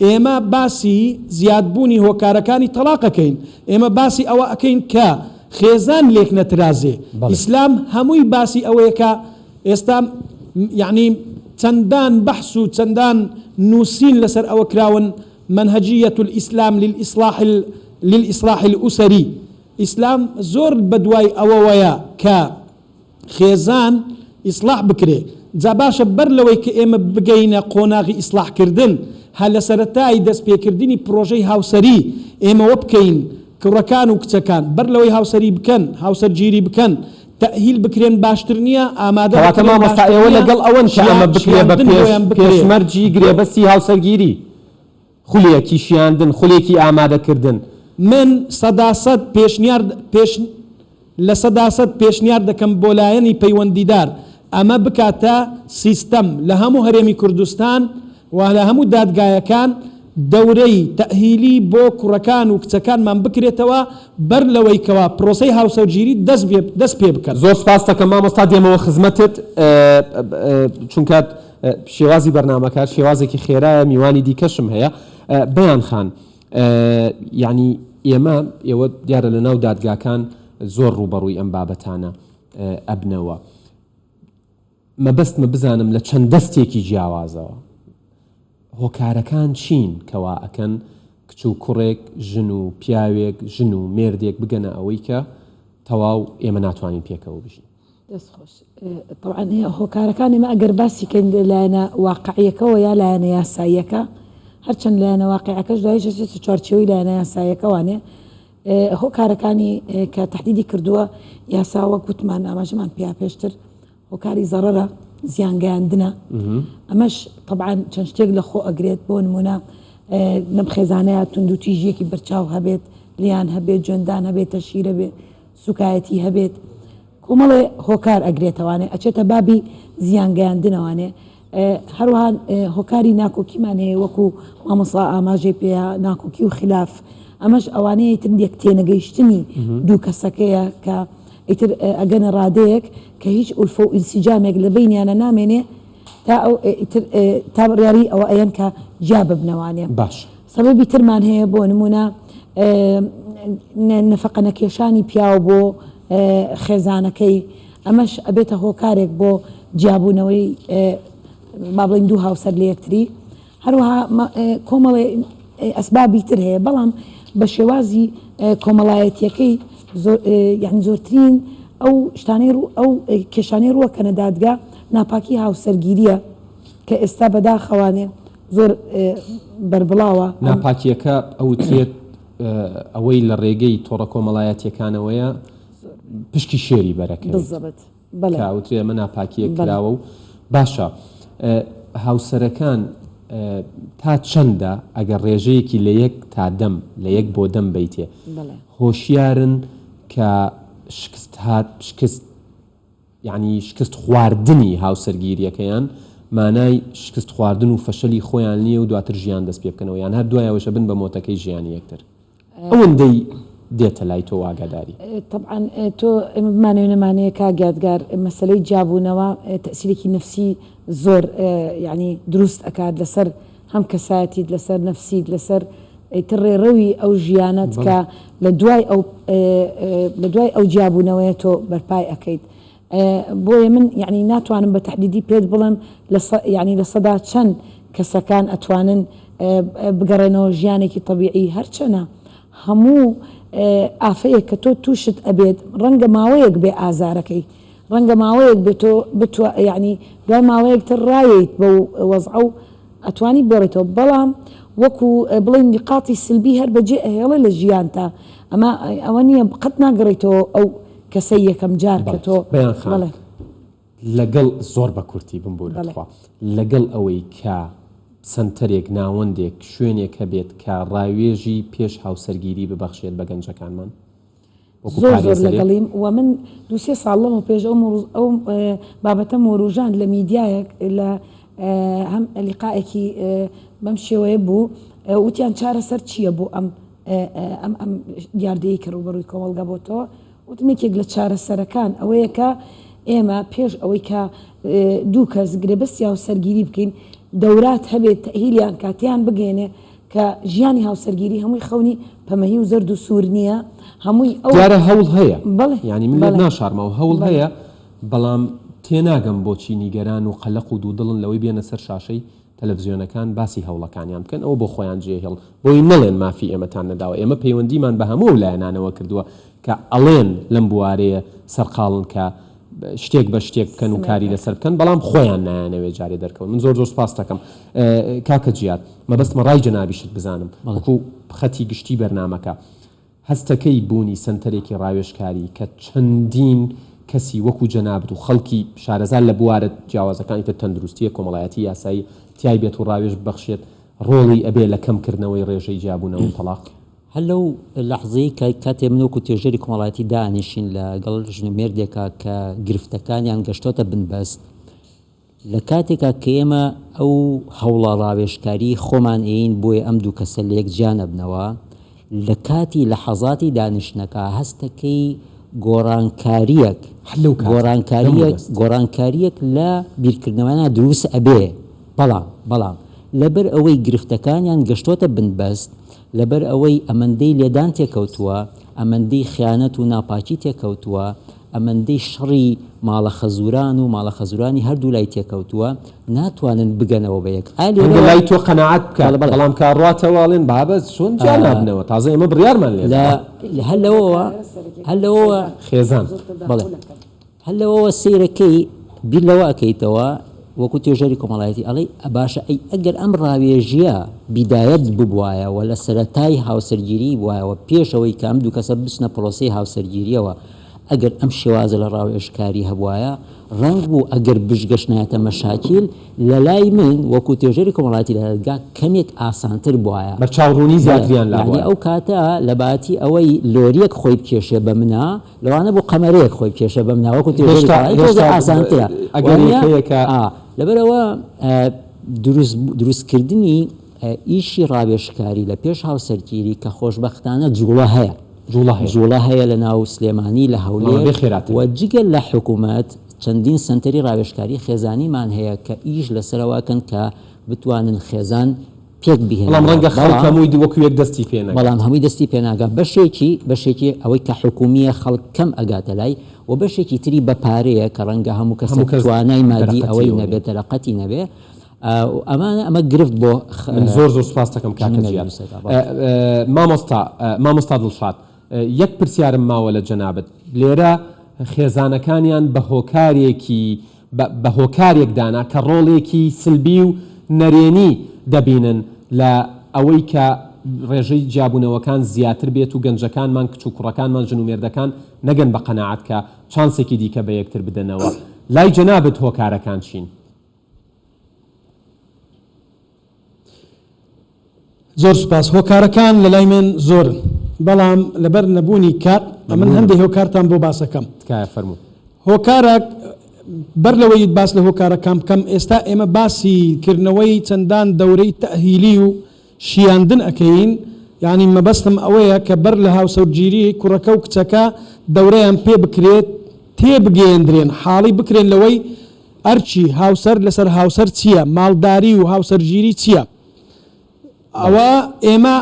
ئێمە باسی زیادبوونی هۆکارەکانی تەلاقەکەین ئێمە باسی ئەوە ئەەکەین کە خێزان لێک نەترازێ ئیسلام هەمووی باسی ئەوەیە کە ئێستا یعنی چەندان بەحث و چەندان نووسین لەسەر ئەوە کراون منهجية الإسلام للإصلاح الأسري ئیسلام زۆر بەدوای ئەوەوەیە کە خێزان ئیسلاح بکرێ جا باشە بەر لەوەی کە ئێمە بگەینە قۆناغی ئیسلاحکردن هە لە سەرەتای دەستپێکردنی پرۆژەی هاوسەری ئێمە وە بکەین کوڕەکان و کچەکان بەر لەوەی هاوسەری بکەن هاوسەرگیری بکەن تەهیل بکرێن باشتر نییە ئامادە ئەوە لەگەڵ ئەوەن ئەمە بکرێ بە پێشمەرجی گرێبەستی هاوسەرگیری خولێکی شیاندن خولێکی ئامادەکردن من سەداسەد لە سەداسەد پێشنیار دەکەم بۆ لایەنی پەیوەندیدار ئەمە بکاتە سیستەم لە هەموو هەرێمی کوردستان و لە هەموو دادگایەکان دەورەی تەهیلی بۆ کوڕەکان و کچەکانمان بکرێتەوە بەر لەوەی کەوا پرۆسەی هاوسەرگیری دەست پێ بکەن. زۆر سپاس دەکەم مامۆستا دێمەوە خزمەتت چونکە شێوازی بەرنامەکە شێوازێکی خێرایە میوانی دیکەشم هەیە بەیان خان یعنی ئێوە دیارە لە ناو دادگاکان زۆر ڕوبەڕووی ئەم بابەتانە ئەبنەوە مەبەستمە بزانم لە چەند دەستێکی جیاوازەوە هۆکارەکان چین کەوا ئەکەن کچ و کوڕێک ژن و پیاوێک ژن و مێردێک بگەنە ئەوەی کە تەواو ئێمە ناتوانین پێکەوە بژین. دەستخۆش طبعا هۆکارەکان ئێمە ئەگەر باسی کەین لایەنە واقعیەکەەوە یا لایەنە یاساییەکە هەرچەند لایەنە واقعیەکەش دوای چوارچێوەی لایەنە یاساییەکەوانێ هۆکارەکانی کە تهدیدی کردووە یاسا وەک گوتمان ئاماژەمان پێیا پێشتر هۆکاری زەڕەرە زیانگەیاندنە ئەمەش طبعا چەند شتێک لە خۆ ئەگرێت بۆ نمونە نەم خێزانەیە تونند و تیژیەکی بەرچاو هەبێت لیان هەبێت جوێندان هەبێت تەشیرە بێت سوکایەتی هەبێت کۆمەڵێ هۆکار ئەگرێتەوانێ ئەچێتە بابی زیانگەیاندنەوانێ هەروەها هۆکاری ناکۆکیمان هەیە وەکو مامۆستا ئاماژەی پێ ناکۆکی و خلاف ئەمەش ئەوانەیە تر یەک تێنەگەیشتنی دوو کەسەکەیە کە ئیتر ئەگەنە ڕادەیەک کە هیچ ئولفە و ئینسیجامێک لە بینیانە نامێنێ تا بڕیاری ئەوە ئەیەن کە جیا ببنەوانێ باش سەبەبی ترمان هەیە بۆ نمونە نەفەقە نەکێشانی پیاو بۆ خێزانەکەی ئەمەش ئەبێتە هۆکارێک بۆ جیابوونەوەی با بڵین دوو هاوسەر لە یەکتری هەروەها کۆمەڵێ ئەسبابی تر هەیە بەڵام بە شێوازی کۆمەڵایەتیەکەی یعنی زۆرترین ئەو شتانەی ئەو کێشانەی ڕووەکەنە دادگا ناپاکی هاوسەرگیریە کە ئێستا بەداخەوانێ زۆر بربڵاوە ناپاکیەکە ئەو تێت ئەوەی لە ڕێگەی تۆڕە کۆمەڵایەتیەکانەوەیە پشکی شێری بەرەکە ئەوترێ ئەمە ناپاکیە کراوە و باشە هاوسەرەکان تا چەندە ئەگەر ڕێژەیەکی لە یەک تا دەم لە یەک بۆ دەم بیتێ هۆشیارن کە شکست هات شکست یعنی شکست خواردنی هاوسەرگیریەکەیان مانای شکست خواردن و فەشەلی خۆیان نییە و دواتر ژیان دەست پێ بکەنەوە یان هەر دوایەوەشە بن بە مۆتەکەی ژیانی یەکتر ئەوەندەی دێتە لای تۆ واگاداری طبعا تۆ ئێمە بمانەوێنەمانەیە کا گیادگار مەسلەی جابوونەوە تەسیرێکی نفسی زۆر یعنی دروست ئەکات لەسەر هەم کەسایەتیت لەسەر نفسیت لەسەر ڕێڕەوی ئەو ژیانەت کە لە دوای ئەو جیابوونەوەیە تۆ بەرپای ئەەکەیت بۆیە من یعنی ناتوانم بە تهدیدی پێت بڵم یعنی لە سەدا چەند کەسەکان ئەتوانن بگەڕێنەوە ژیانێکی طبیعی هەرچەنە هەموو ئافەیە کە تۆ تووشت ئەبێت ڕەنگە ماوەیەک بێ ئازارەکەی ڕەنگە ماوەیەک بێت تۆ بتوە یعنی دوای ماوەیەک تر ڕایت بە وەزع و ئەتوانی بۆڕێتەوە بەڵام وەکو بڵین نقاتی سلبی هەر بەجێ ئەهێڵە لە ژیان تا ئەمە ئەوە نییە قەت ناگەڕێتەوە ئەو کەسەی یەکەم جار کە تۆ لەگەڵ زۆر بە کورتی بمبوورەخوا لەگەڵ ئەوەی کە سنتەرێک ناوەندێک شوێنێک هەبێت کە ڕاوێژی پێش هاوسەرگیری ببەخشێت بە گەنجەکانمان زۆر لەگەڵیم و من دوسێ ساڵەمە پێش ئەو بابەتە مۆروژان لە میدیایەک لە هەم لیقاەکی بەم شێوەیە بوو وتیان چارەسەر چییە بۆ ئەم دیاردەیە کە ڕوبەڕووی کۆمەڵگا بۆتەوە وتمێکێک لە چارەسەرەکان ئەوەیە کە ئێمە پێش ئەوەی کە دوو کەس گرێبەستی هاوسەرگیری بکەین دەورات هەبێت تەهیلیان کاتیان بگەێنێ کە ژیانی هاوسەرگیری هەمووی خەونی پەمەهی و زەرد و سوور نییە هەمووی ئەو دیارە هەوڵ هەیە بەڵێ ینی من لێت ناشارمەوە هەوڵ هەیە بەڵام تێناگەم بۆچی نیگەران و قەلەق و دوودڵن لەوەی بێنە سەر شاشەی تەلەڤیزیۆنەکان باسی هەوڵەکانیان بکەن ئەو بۆ خۆیان جێهێڵ بۆی نەڵێن مافی ئێمەتان نەداوە ئێمە پەیوەندیمان بە هەموو لایەنانەوە کردووە کە ئەڵێن لەم بوارەیە سەرقاڵن کە شتێک بە شتێک بکەن و کاری لەسەر بکەن بەڵام خۆیان نایانەوێ جارێ دەرکەون من زۆر سپاس دەکەم کاکە جیات مەبەستمە ڕای جەنابیشت بزانم وەکو خەتی گشتی بەرنامەکە هەستەکەی بوونی سنتەرێکی ڕاوێژکاری کە چەندین کەسی وەکو جەنابەت و خەڵکی شارەزار لە بوارە جیاوازەکانی تر تەندروستیە کۆمەڵایەتی یاسایی تیای بێت و ڕاوێژ بەخشێت ڕۆڵی ئەبێ لە کەمکردنەوەی ڕێژەی جیابوونەوە و تەلاق هەر لەو لەحظەی کاتێ منوەکو توێژەری کۆمەڵایەتی دانیشین لەگەڵ ژنومێردێکە کە گرفتەکانیان گەشتۆتە بنبەست لە کاتێکا کە ئێمە ئەو هەوڵە ڕاوێژکاری خۆمان ئین بۆیە ئەم دوو کەسە لە یەک جیانە بنەوە لە کاتی لە حەزاتی دانیشتنەکە هەستەکەی گۆڕانکاریەک لە بیرکردنەوەیانە دروست ئەبێ بەڵام لەبەر ئەوەی گرفتەکانیان گەشتۆتە بنبەست لەبەر ئەوەی ئەمەندەی لێدان تێکەوتووە ئەمەندەی خیانەت و ناپاکی تێکەوتووە ئەمەندەی شەڕی ماڵە خەزوران و ماڵە خەزورانی هەردوو لای تێکەوتووە ناتوانن بگەنەوە بە یەک لای تۆ قەناعەت بکە بەڵام کاڕاتەواڵێن بابەت چۆن جیان نابنەوە تازە ئێمە بڕیارمان هەر لەوەوە خێزان بەڵێ هەر لەوەوە سەیرەکەی بیر لەوە ئەکەیتەوە وەکو توێژەری کۆمەڵایەتی ئەڵێ ئەباشە ئەگەر ئەم ڕاوێژیە بیدایەت ببوایەوە لە سەرەتای هاوسەرگیری بوایەوە پێشەوەی کە ئەم دوو کەسە بچنە پرۆسەی هاوسەرگیریەوە ئەگەر ئەم شێوازە لە ڕاوێژکاری هەبوایە ڕەنگ بوو ئەگەر بژگەشتایەتە مەشاکیل لە لای من وەکو توێژەری کۆمەڵایەتی لە دادگا کەمێک ئاسانتر بوایە بە چاوڕوونی زیاتریان یعنی ئەو کاتە لە باەتی ئەوەی لۆریەک خۆی بکێشێ بە منە لەوانە بۆ قەمەرەیەک خۆی بکێشە بە منە وەکو توێژەری ئاسانترە لەبەرەوە دروستکردنی ئیشی ڕاوێژکاری لە پێش هاوسەرگیری کە خۆشبەختانە جوڵە هەیە لە ناو سلێمانی لە هەولێر و جگەل لە حکوومەت چەندین سنتەری ڕاوێژکاری خێزانیمان هەیە کە ئیش لەسەرەوەکەن کە بتوانن خێزان پێک بهێنن بەڵام هەمووی دەستی پێناگا بەشێکی ئەوەی کە حکومیە خەڵک کەم ئەگاتە لای و بەشێکی تری بە پارەیە کە ڕەنگە هەموو کەسێک توانای مادی ئەوەی نەبێت تەرەقەتی نەبێ ئەمە گرفت بۆ زۆر سپاس دەکەم کاکە جیان مامۆستا دڵشاد یەک پرسیارم ماوە لە جەنابەت لێرە خێزانەکانیان بە هۆکارێک دانا کە ڕۆڵێکی سلبی و نەرێنی دەبینن لە ئەوەی کە ڕێژەی جیابوونەوەکان زیاتر بێت و گەنجەکانمان کچ و کوڕەکانمان ژن و مێردەکان نەگەن بە قەناعەت کە چانسێکی دیکە بە یەکتر بدەنەوە لای جەنابەت هۆکارەکان چین؟ زۆر سوپاس هۆکارەکان لە لای من زۆرن بەڵام لەبەر نەبوونی کات من هەندێک هۆکارتان بۆ باسەکەم هۆکارێک بەر لەوەی باس لە هۆکارەکان بکەم ئێستا ئێمە باسی کردنەوەی چەندان دەورەی تەهیلی و شیاندن ئەەکەین یعنی مەبەستم ئەوەیە کە بەر لە هاوسەرگیری کوڕەکە و کچەکە دەورەیان پێ بکرێت تێبگەێندرێن حاڵی بکرێن لەوەی ئەرچی هاوسەر لەسەر هاوسەر چییە ماڵداری و هاوسەرگیری چییە ئەوە ئێمە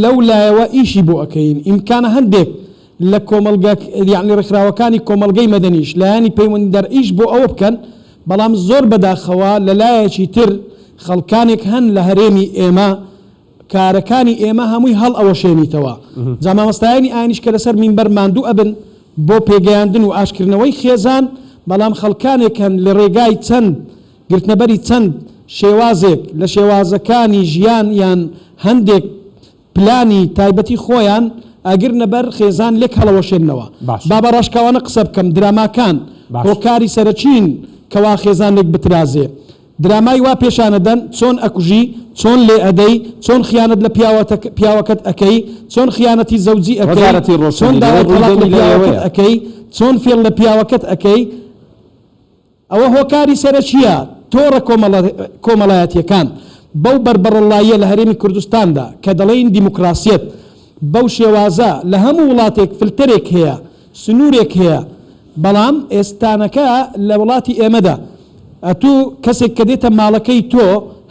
لەو لایەوە ئیشی بۆ ئەەکەین ئیمکانە هەندێک لە کۆمەلگا یعنی ڕێکخراوەکانی کۆمەلگەی مەدەنیش لایانی پەیوەند دەرئیش بۆ ئەوە بکەن بەڵام زۆر بەداخەوە لە لایەکی تر خەڵکانێک هەن لە هەرێمی ئێمە کارەکانی ئێمە هەمووی هەڵ ئەوە شێنیتەوە جامامەستایانی ئاینیش کە لەسەر مینبەر ماندوو ئەبن بۆ پێگەیاندن و ئاشکردنەوەی خێزان بەڵام خەڵکانێک هەن لە ڕێگای چەند گرتنەبەری چەند شێوازێک لە شێوازەکانی ژیان یان هەندێک پلانی تایبەتی خۆیان ئەگرنە بەر خێزان لێک هەڵەوەشێنەوە با بە ڕاشکاوانە قسە بکەم دراماکان هۆکاری سەرچین کەوا خێزانێک بترازێ درامای وا پێشانەدەن چۆن ئەکوژی چۆن لێ ئەدەی چۆن خیانەت لە پیاوەکەت ئەەکەی چۆن خیانەتی زەوجی ئەەکەی چۆن داوای تەلاق لە پیاوەکەت ئەەکەی چۆن فێڵ لە پیاوەکەت ئەەکەی ئەوە هۆکاری سەرچیە تۆڕە کۆمەڵایەتیەکان بەو بربەڕەڵاییە لە هەرێمی کوردستاندا کە دەڵێن دیموکراسیەت بەو شێوازە لە هەموو وڵاتێک فلترێک هەیە سنوورێک هەیە بەڵام ئێستانەکە لە وڵاتی ئێمەدا ئەتوو کەسێک کە دێتە ماڵەکەی تۆ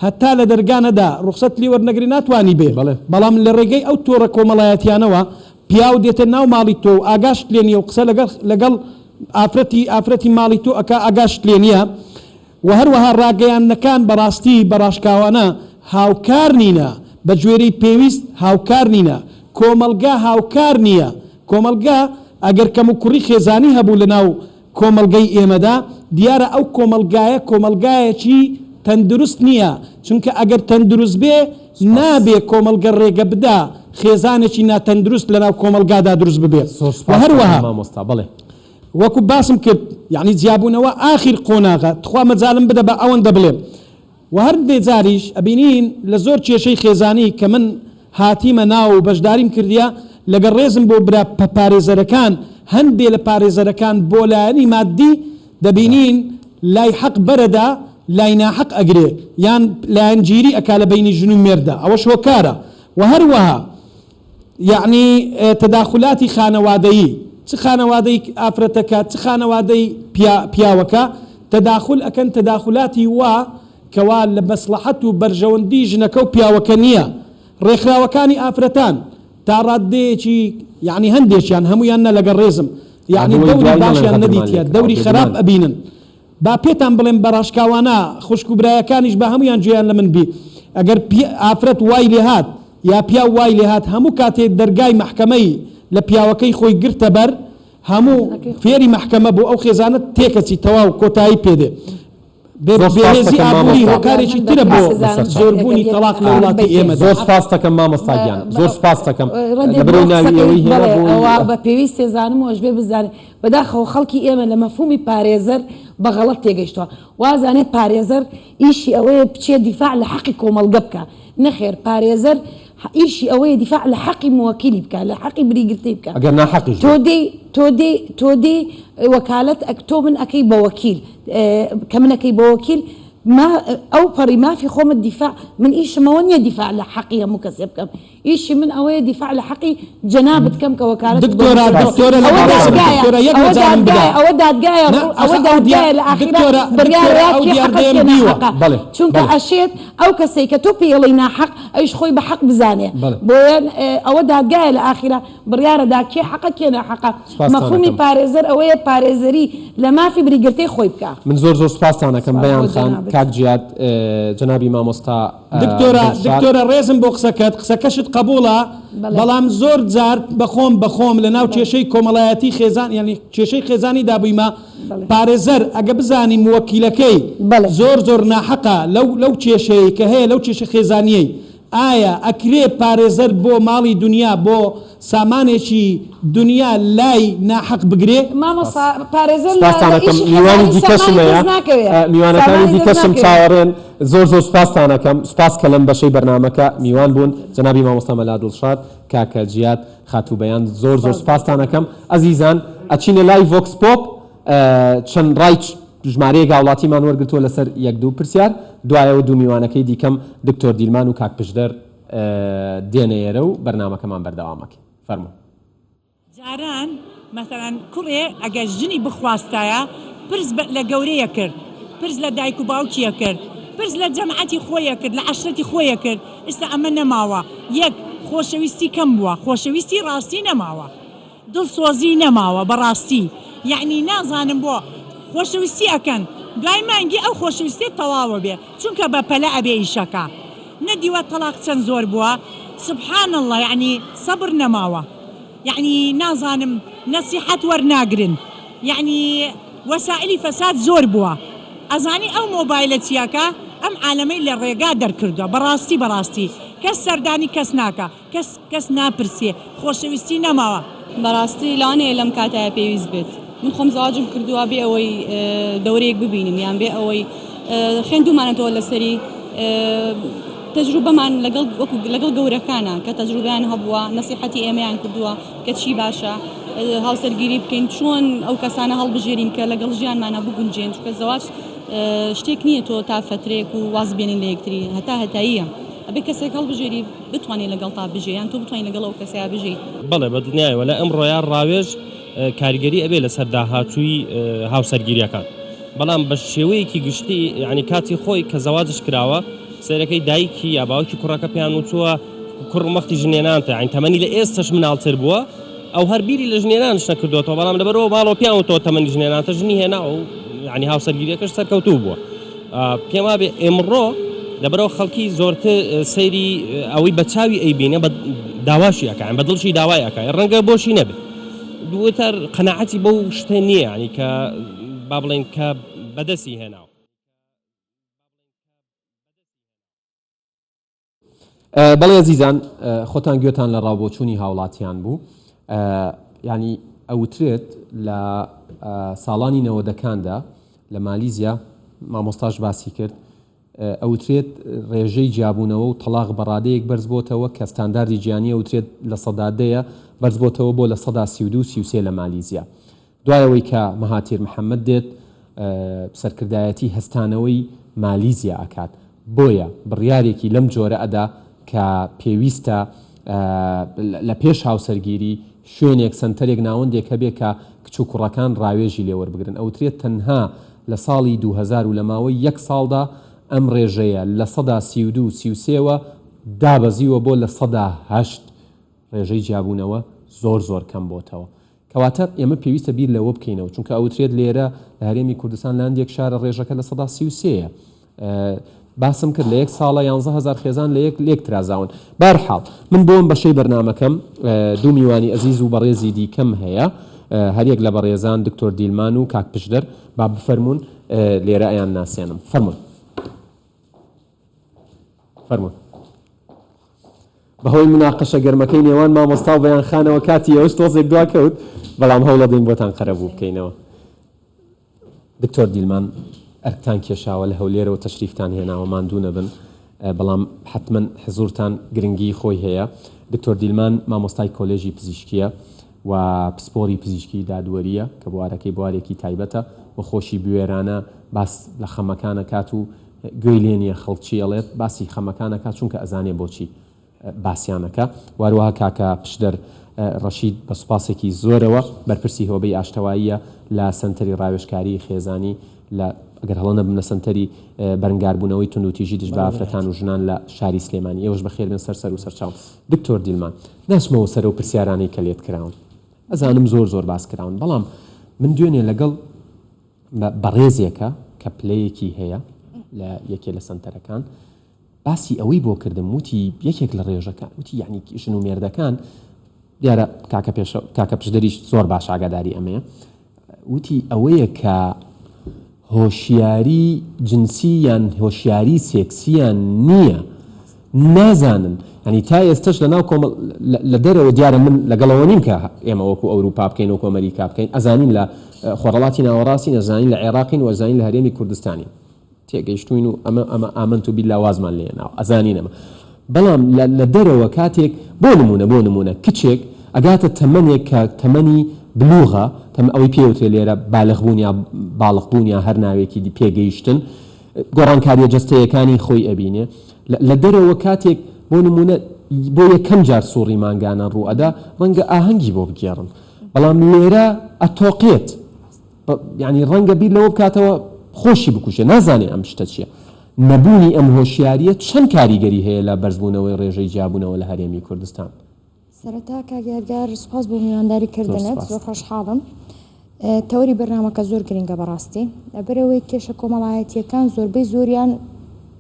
هەتا لە دەرگانەدا ڕوخسەت لێ وەرنەگری ناتوانی بێ بەڵام لە ڕێگەی ئەو تۆڕە کۆمەڵایەتیانەوە پیاو دێتە ناو ماڵی تۆ و ئاگاشت لێ نیە و قسە لەگەڵ ئافرەتی ماڵی تۆ ئەکا ئاگاشت لێ نییە و هەروەها ڕاگەیانەکان بەڕاستی بەڕاشکاوانە هاوکار نینە بە گوێرەی پێویست هاوکار نینە کۆمەلگا هاوکار نییە کۆمەلگا ئەگەر کەم و کوڕی خێزانی هەبوو لە ناو کۆمەلگەی ئێمەدا دیارە ئەو کۆمەلگایە کۆمەلگایەکی تەندروست نییە چونکە ئەگەر تەندروست بێ نابێ کۆمەلگە ڕێگە بدا خێزانێکی ناتەندروست لە ناو کۆمەلگادا دروست ببێ و هەروەها وەکو باسم کرد یعنی جیابوونەوە ئاخر قۆناغە تخوا مەجالم بدە بە ئەوەندە بڵێم و هەر دێجاریش ئەبینین لە زۆر کێشەی خێزانی کە من هاتیمە ناو و بەشداریم کردیە لەگەڵ ڕێزم بۆ برا پارێزەرەکان هەندێ لە پارێزەرەکان بۆ لایەنی مادی دەبینین لای حەق بەرەدا لای ناحەق ئەگرێ یان لایەنگیری ئەکا لە بینی ژن و مێردە ئەوەش هۆکارە و هەروەها یعنی تەداخلاتی خانەوادەیی چ خانەوادەی ئافرەتەکە چ خانەوادەی پیاوەکە تەداخل ئەکەن تەداخلاتی وا کەوا لە مەسلحەت و بەرژەوەندی ژنەکە و پیاوەکە نییە ڕێکخراوەکانی ئافرەتان تا ڕادەیەکی یعنی هەندێکیان هەمویان نە لەگەڵ ڕێزم یعنی دەوری باشیان نەدیتە دەوری خراپ ئەبینن با پێتان بڵێم بەڕاشکاوانە خوشک و برایەکانیش بە هەمویان گوێیان لە من بی ئەگەر ئافرەت وای لێهات یا پیا وای لێهات هەموو کاتێ دەرگای محکەمەی لە پیاوەکەی خۆی گرتە بەر هەموو فێری محکەمە بۆ ئەو خێزانت تێکەچی تەواو کۆتایی پێدێ بێهێزی ئابووری هۆکارێکی ترە بۆ زۆربوونی تەلاق لە وڵاتی ئێمە زۆر سپاس دەکەم مامۆستاگیان زۆر سپاس دەکەم لەبەرەوەی ناوی ئێوەی هێنا بە پێویست تێزانم وەش بێ بزانێت بەداخەوە خەڵکی ئێمە لە مەفهومی پارێزەر بە غەڵەت تێگەیشتووە وازانێت پارێزەر ئیشی ئەوەیە بچێ دیفاع لە حەقی کۆمەڵگە بکە نەخێر پارێزەر ئیشی ئەوەیە دیفاع لە حەقی موەکیلی بکە لە حەقی بریگرتەی بکە ئەگەر ناحەقیش تۆ دێ وەکالەت تۆ من ئەەکەی بە وەکیل کە من ئەەکەی بە وەکیل ئەو پەڕی مافی خۆمت دیفاع من ئیشمەوە نییە دیفاع لە حەقی هەموو کەسێ بکەم ئیشی من ئەوەیە دیفاع لە حەقی جەنابەت بکەم کە وەکالەت ئەوە دادگایە لە ئاخیرا بڕیارەیە چونکە ئەشێت ئەو کەسەی کە تۆ پێڵی ناحەق ئەوش خۆی بە حەق بزانێ بۆیان ئەوە دادگایە لە ئاخیرا بڕیارەدا کێ حەقە کێ ناحەقە مەفهومی پارێزەر ئەوەیە پارێزەری لە مافی بریگرتەی خۆی بکە من زۆر سپاسان دەکەم بەیان خان کاک جیاد جەنابی مامۆستا دکتۆرە ڕێزم بۆ قسەکەشت قبوڵە بەڵام زۆر جار بەخۆم لە ناو کێشەی کۆمەڵایەتی خێزان یعنی کێشەی خێزانی دابوویمە پارێزەر ئەگە بزانی موەکیلەکەی زۆر ناحەقە لەو کێشەیە کە هەیە لەو کێشە خێزانیەی ئایا ئەکرێ پارێزەر بۆ ماڵی دنیا بۆ سامانێکی دنیا لای ناحەق بگرێ میوانی دیکەشمەیە میوانەکانی دیکەشم چاوەڕێن زۆر سپاسانەکەم سپاس کە لەم بەشەی بەرنامەکە میوان بوون جەنابی مامۆستا مەلا دڵشاد کاکە جیاد خاتوبەیان زۆر سپاسانەکەم ئەزیزان ئەچینە لای ڤۆکس پۆپ چەند ڕای ژمارەیە گاوڵاتیمان وەرگرتووە لەسەر یەک دوو پرسیار دوایەوە دوو میوانەکەی دیکەم دکتۆر دیلمان و کاک پشدەر دێنەیەرە و بەرنامەکەمان بەردەوامەکە فەرموو جاران مەسەڵەن کوڕێ ئەگەر ژنی بخواستایە پرس لە گەورەیە کرد پرس لە دایک و باوکیە کرد پرس لە جەمعەتی خۆیە کرد لە عەشرەتی خۆیە کرد ئێستا ئەمە نەماوە یەک خۆشەویستی کەم بووە خۆشەویستی ڕاستی نەماوە دڵسۆزی نەماوە بەڕاستی یعنی نازانم بۆ خۆشەویستی ئەکەن دوای مانگی ئەو خۆشەویستی تەواوە بێ چونکە بە پەلە ئەبێ ئیشەکە نەدیوە تەلاق چەند زۆر بووە سبحان الله یعنی سەبر نەماوە یعنی نازانم نەسیحەت وەرناگرن یعنی وەسائلی فەساد زۆر بووە ئەزانی ئەو مۆبایلە چیاکە ئەم عالەمەی لە ڕێگا دەرکردووە بەڕاستی کەس سەردانی کەس ناکە کەس ناپرسێ خۆشەویستی نەماوە بەڕاستی لانەیە لەم کاتایە پێویست بێت من خۆم زواجم کردووە بێ ئەوەی دەورەیەک ببینم یان بێ ئەوەی خوێندومانەتەوە لەسەری تەجروبەمان لەگەڵ گەورەکانە کە تەجروبیان هەبووە نەسیحەتی ئێمەیان کردووە کە چی باشە هاوسەرگیری بکەین چۆن ئەو کەسانە هەڵبژێرین کە لەگەڵ ژیانمانە بگونجێن چونکە زەواج شتێک نییە تۆ تا فترێک و واز بێنین لە یەکتری هەتاییە ئەبێ کەسێک هەڵبژێری بتوانێت لەگەڵ تا بژێ یان تۆ بتوانین لەگەڵ ئەو کەسەیە بژێیت بەڵێ بە دنیایەوە لە ئەمڕۆیان ڕاوێژ کاریگەری ئەبێ لەسەر داهاتووی هاوسەرگیریەکان بەڵام بە شێوەیەکی گشتی یعنی کاتی خۆی کە زەواجش کراوە سەرەکەی دایکی یا باوکی کوڕەکە پێیان وچووە کوڕ مەختی ژنێنانتە عین تەمەنی لە ئێستش مناڵتر بووە ئەو هەربیری لە ژنێنانش نەکردوەوە بەڵام لەبەرەوە باڵۆ پیاوەوە تەمەنی ژنێنانتە ژنی هێنا و ینی هاوسەرگیریەکەش سەرکەوتوو بووە پێم وابێ ئێمڕۆ لەبەرەوە خەڵکی زۆرتر سەیری ئەوەی بە چاوی ئەیبینە بە داواشی ئەکەن بە دڵشی داوای ئەکە ڕەنگە بۆشی نەبێت دووتر قەناعەتی بەو شتە نییە ینی کە با بڵێن کە بەدەستی هێناوە بەڵێ عزیزان خۆتان گوێتان لە ڕاوبۆچوونی هاوڵاتیان بوو ینی ئەوترێت لە ساڵانی نەوەدەکاندا لە مالیزیا مامۆستاش باسی کرد ئەوترێت ڕێژەی جیابوونەوە و تەلاق بەڕادەیەک بەرز بۆتەوە کە ستانداردی گیانیە ئەوترێت لە سەدادەیە بەرز بۆتەوە بۆ لە سەدا 32-33 لە مالیزیا دوایەوەی کە مەهاتیر محەممەد دێت سەرکردایەتی هەستانەوەی مالیزیا ئاکات بۆیە بڕیارێکی لەم جۆرە ئەدا کە پێویستە لە پێش هاوسەرگیری شوێنێک سنتەرێک ناوەندێک هەبێ کە کچ و کوڕەکان ڕاوێژی لێوەربگرن ئەوترێت تەنها لە ساڵی 2000 و لە ماوەی یەک ساڵدا ئەم ڕێژەیە لە سەدا 32-33وە دابەزیوە بۆ لە سەدا 8 ڕێژەی جیابوونەوە زۆر کەم بۆتەوە کەواتە ئێمە پێویستە بیر لەوە بکەینەوە چونکە ئەوترێت لێرە لە هەرێمی کوردستان لاندێک شارە ڕێژەکە لە سەدا 33ە باسم کرد لە یەک ساڵە 11,000 خێزان لە یەک ترازاون بەرحاڵ من بۆم بەشەی بەرنامەکەم دوو میوانی ئەزیز و بەڕێزی دیکەم هەیە هەریەک لە بەڕێزان دکتۆر دیلمان و کاک پشدەر با بفەرمونون لێرە ئەیان ناسێنم فەرمونون بەهۆی مناقەشە گەرمەکەی نێوان مامۆستا و بەیان خانەوە کاتی ئەوش تۆزێک دواکەوت بەڵام هەوڵە دەین بۆتان قەرەبوو بکەینەوە دکتۆر دیلمان ئەرکتان کێشاوە لە هەولێرەوە تەشریفتان هێناوە ماندوو نەبن بەڵام حتمما حزورتان گرنگی خۆی هەیە دکتۆر دیلمان مامۆستای کۆلێژی پزیشکیە و پسپۆری پزیشکی دادوەریە کە بوارەکەی بوارێکی تایبەتە و خۆشی بوێرانە باس لە خەمەکانە کات و گوێی لێنیە خەڵکی ئەڵێت باسی خەمەکانە کات چونکە ئەزانێ بۆچی باسییانەکە واروها کاکە پشدەر ڕەشید بە سوپاسێکی زۆرەوە بەرپرسی هۆبەی ئاشتەواییە لە سنتەری ڕاوێژکاری خێزانی لە ئەگەر هەڵە نەبم لە سنتەری بەرنگاربوونەوەی تونوتیژی دژ بە ئافرەتان و ژنان لە شاری سلێمانی ئێوەش بەخێر بن سەر و سەرچاو دکتۆر دیلمان ناچمەوە سەر و پرسیارانەی کە لێت کراون ئەزانم زۆر باس کراون بەڵام من دوێنێ لەگەڵ بەڕێزێکە کە پلەیەکی هەیە لە یەکێ لە سنتەرەکان باسی ئەوەی بۆ کردم وتی یەکێک لە ڕێژەکان وتی یعنی ژن و مێردەکان دیارە کاکە پشدەریش زۆر باش ئاگاداری ئەمەیە وتی ئەوەیە کە هۆشیاری جنسی یان هۆشیاری سێکسیان نییە نازانن ینی تا ئێستش لە دەرەوە دیارە من لەگەڵەوە نیم کە ئێمە وەکو ئەوروپا بکەین وەکو ئەمریکا بکەین ئەزانین لە خۆڕەڵاتی ناوەڕاستی ئەزانین لە عێراقین و ئەزانین لە هەرێمی کوردستانی تێگەیشتوین و ئەمە ئامنت و بیلا وازمان لێناوە ئەزانینەمە بەڵام لە دەرەوە کاتێک بۆ نمونە کچێک ئەگاتە تەمەنێک کە تەمەنی بلوغە ئەوەی پێوتێ لێرە بالغبوون یا باڵغبوون یا هەر ناوێکی دی پێگەیشتن گۆڕانکاریە جەستەیەکانی خۆی ئەبینێ لە دەرەوە کاتێک بۆ نمونە بۆ یەکەم جار سوڕی مانگانە ڕوئەدا ڕەنگە ئاهەنگی بۆ بگێڕن بەڵام لێرە ئەتۆقێت یعنی ڕەنگە بیر لەوە بکاتەوە خۆشی بکوشێ نازانێ ئەم شتە چییە نەبوونی ئەم هۆشیاریە چەند کاریگەری هەیە لە بەرزبوونەوەی ڕێژەی جیابوونەوە لە هەرێمی کوردستان سەرەتا کاگەرگار سوپاس بۆ میوانداریکردنت زۆر خۆشحاڵم تەوەری بەرنامەکە زۆر گرنگە بەڕاستی لەبەرەوەی کێشە کۆمەڵایەتیەکان زۆربەی زۆریان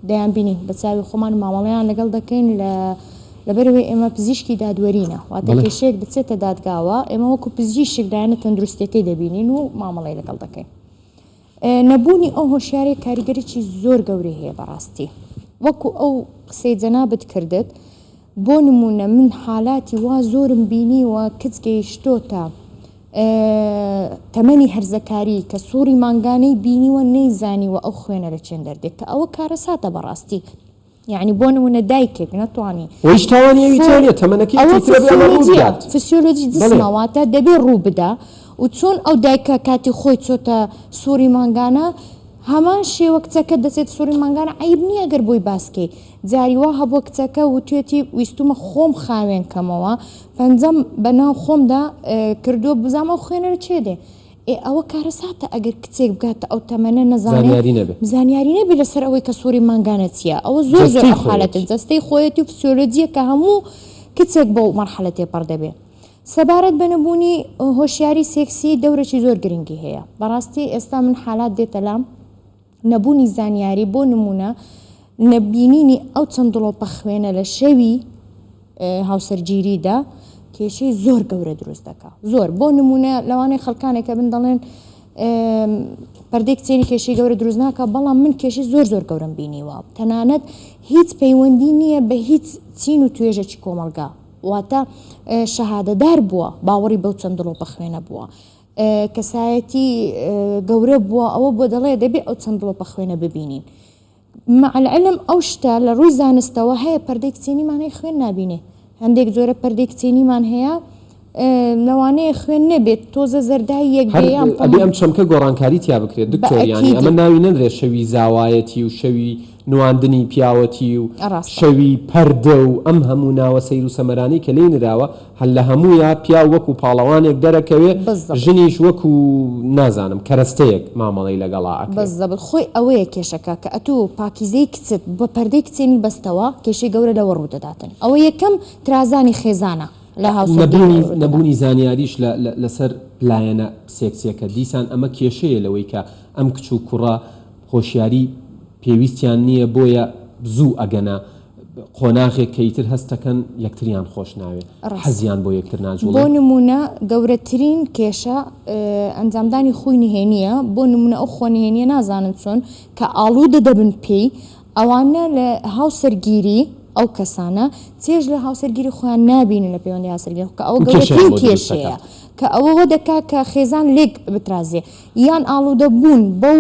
دەیان بینی بە چاوی خۆمان مامەڵەیان لەگەڵ دەکەین لەبەرەوەی ئێمە پزیشکی دادوەرینە واتە کێشەیەک دەچێتە دادگاوە ئێمە وەکو پزیشک دایانە تەندروستیەکەی دەبینین و مامەڵەی لەگەڵ دەکەین نەبوونی ئەو هۆشیاری کاریگەریی زۆر گەورەی هەیە بەڕاستی وەکو ئەو قسەی جەنابەت کردت بۆ نمونە من حالاتی وا زۆرم بینیوە کچ گەیشتۆتە تەمەنی هەرزەکاری کە سووری مانگانەی بینیوە نەیزانیوە ئەو خوێنە لە چێن دەردێت کە ئەوە کارە ساتە بەڕاستی یعنی بۆ نمونە دایکێک نەتوانی فسیۆلۆجی جسمەواتە دەبێ ڕوو بدا و چۆن ئەو دایکە کاتی خۆی چۆتە سووری مانگانە هەمان شێوە کچەکە دەچێت سووری مانگانە عیب نییە گەر بۆی باسکەی جاری وا هەبووە کچەکە وتوێتی ویستومە خۆم خاوێن کەمەوە پەنجەم بەناو خۆمدا کردووە بزانمە خوێنەرە چێ دێ ئەوە کارەساتە ئەگەر کچێک بگاتە ئەو تەمەنە نەزانێت زانیاری نەبێ لەسەر ئەوەی کە سووری مانگانە چییە ئەوە زۆر زۆر حالەتە جەستەی خۆیەتی و فسیۆلۆجیە کە هەموو کچێک بۆ مەرحەلە تێپەڕ دەبێت سەبارەت بە نەبوونی هۆشیاری سێکسی دەورێکی زۆر گرنگی هەیە بەڕاستی ئێستا من حالات دێتە لام نەبوونی زانیاری بۆ نمونە نەبینینی ئەو چەند دڵۆپە خوێنە لە شەوی هاوسەرگیریدا کێشەی زۆر گەورە دروست دەکات زۆر بۆ نمونە لەوانەیە خەڵکانێکە بن دەڵێن پەردەی کچێنی کێشەی گەورە دروست ناکە بەڵام من کێشەی زۆر زۆر گەورەم بینیوە تەنانەت هیچ پەیوەندی نییە بە هیچ چین و توێژێکی کۆمەلگا واتە شەهادەدار بووە باوەڕی بەو چەند دڵۆپە خوێنە بووە کەسایەتی گەورە بووە ئەوە بۆ دەڵێ دەبێت ئەو چەند دڵۆپە خوێنە ببینین مع العلم ئەو شتە لە ڕووی زانستەوە هەیە پەردەی کچێنیمانەی خوێن نابینێ هەندێک زۆرە پەردەی کچێنیمان هەیە لەوانەیە خوێن نەبێت تۆزە زەردای یەک ئەبێ ئەم چەمکە گۆڕانکاری تیا بکرێت دکتۆریانی ئەمە ناوی نەدرێت شەوی زاوایەتی و شەوی نواندنی پیاوەتی و شەوی پەردە و ئەم هەموو ناوە سەیر و سەمەرانی کە لێی نراوە هەل لە هەموویە پیا وەکو پاڵەوانێک دەرەکەوێت ژنیش وەکو نازانم کەرەستەیەک مامەڵی لەگەڵا بەزەبت خۆی ئەوەیە کێشەکە کە ئەتوو پاکیزەی کچت بە پەردەی کچێنی بەستەوە کێشەی گەورە لەوە ڕوودەداتن ئەوە یەکەم ترازانی خێزانە نەبوونی زانیاریش لەسەر لایەنە سێکسیەکە دیسان ئەمە کێشەیە لەوەی کە ئەم کچ و کوڕە خۆشیاری پێویستیان نییە بۆیە زوو ئەگەنە قۆناغێک کەیتر هەستەکەن یەکتریان خۆش ناوێت حەزیان بۆ یەکتر ناجوڵ بۆ نمونە گەورەترین کێشە ئەنجامدانی خۆی نهێنیە بۆ نمونە ئەو خۆنهێنیە نازانن چۆن کە ئاڵوودە دەبن پێی ئەوانە لە هاوسەرگیری ئەو کەسانە چێژ لە هاوسەرگیری خۆیان نابینن لە پەیوەندی هاوسەرگیری کە ئەوە گەورەترین کێشەیە کە ئەوەوە دەکات کە خێزان لێک بترازێ یان ئاڵوودە بوون بەو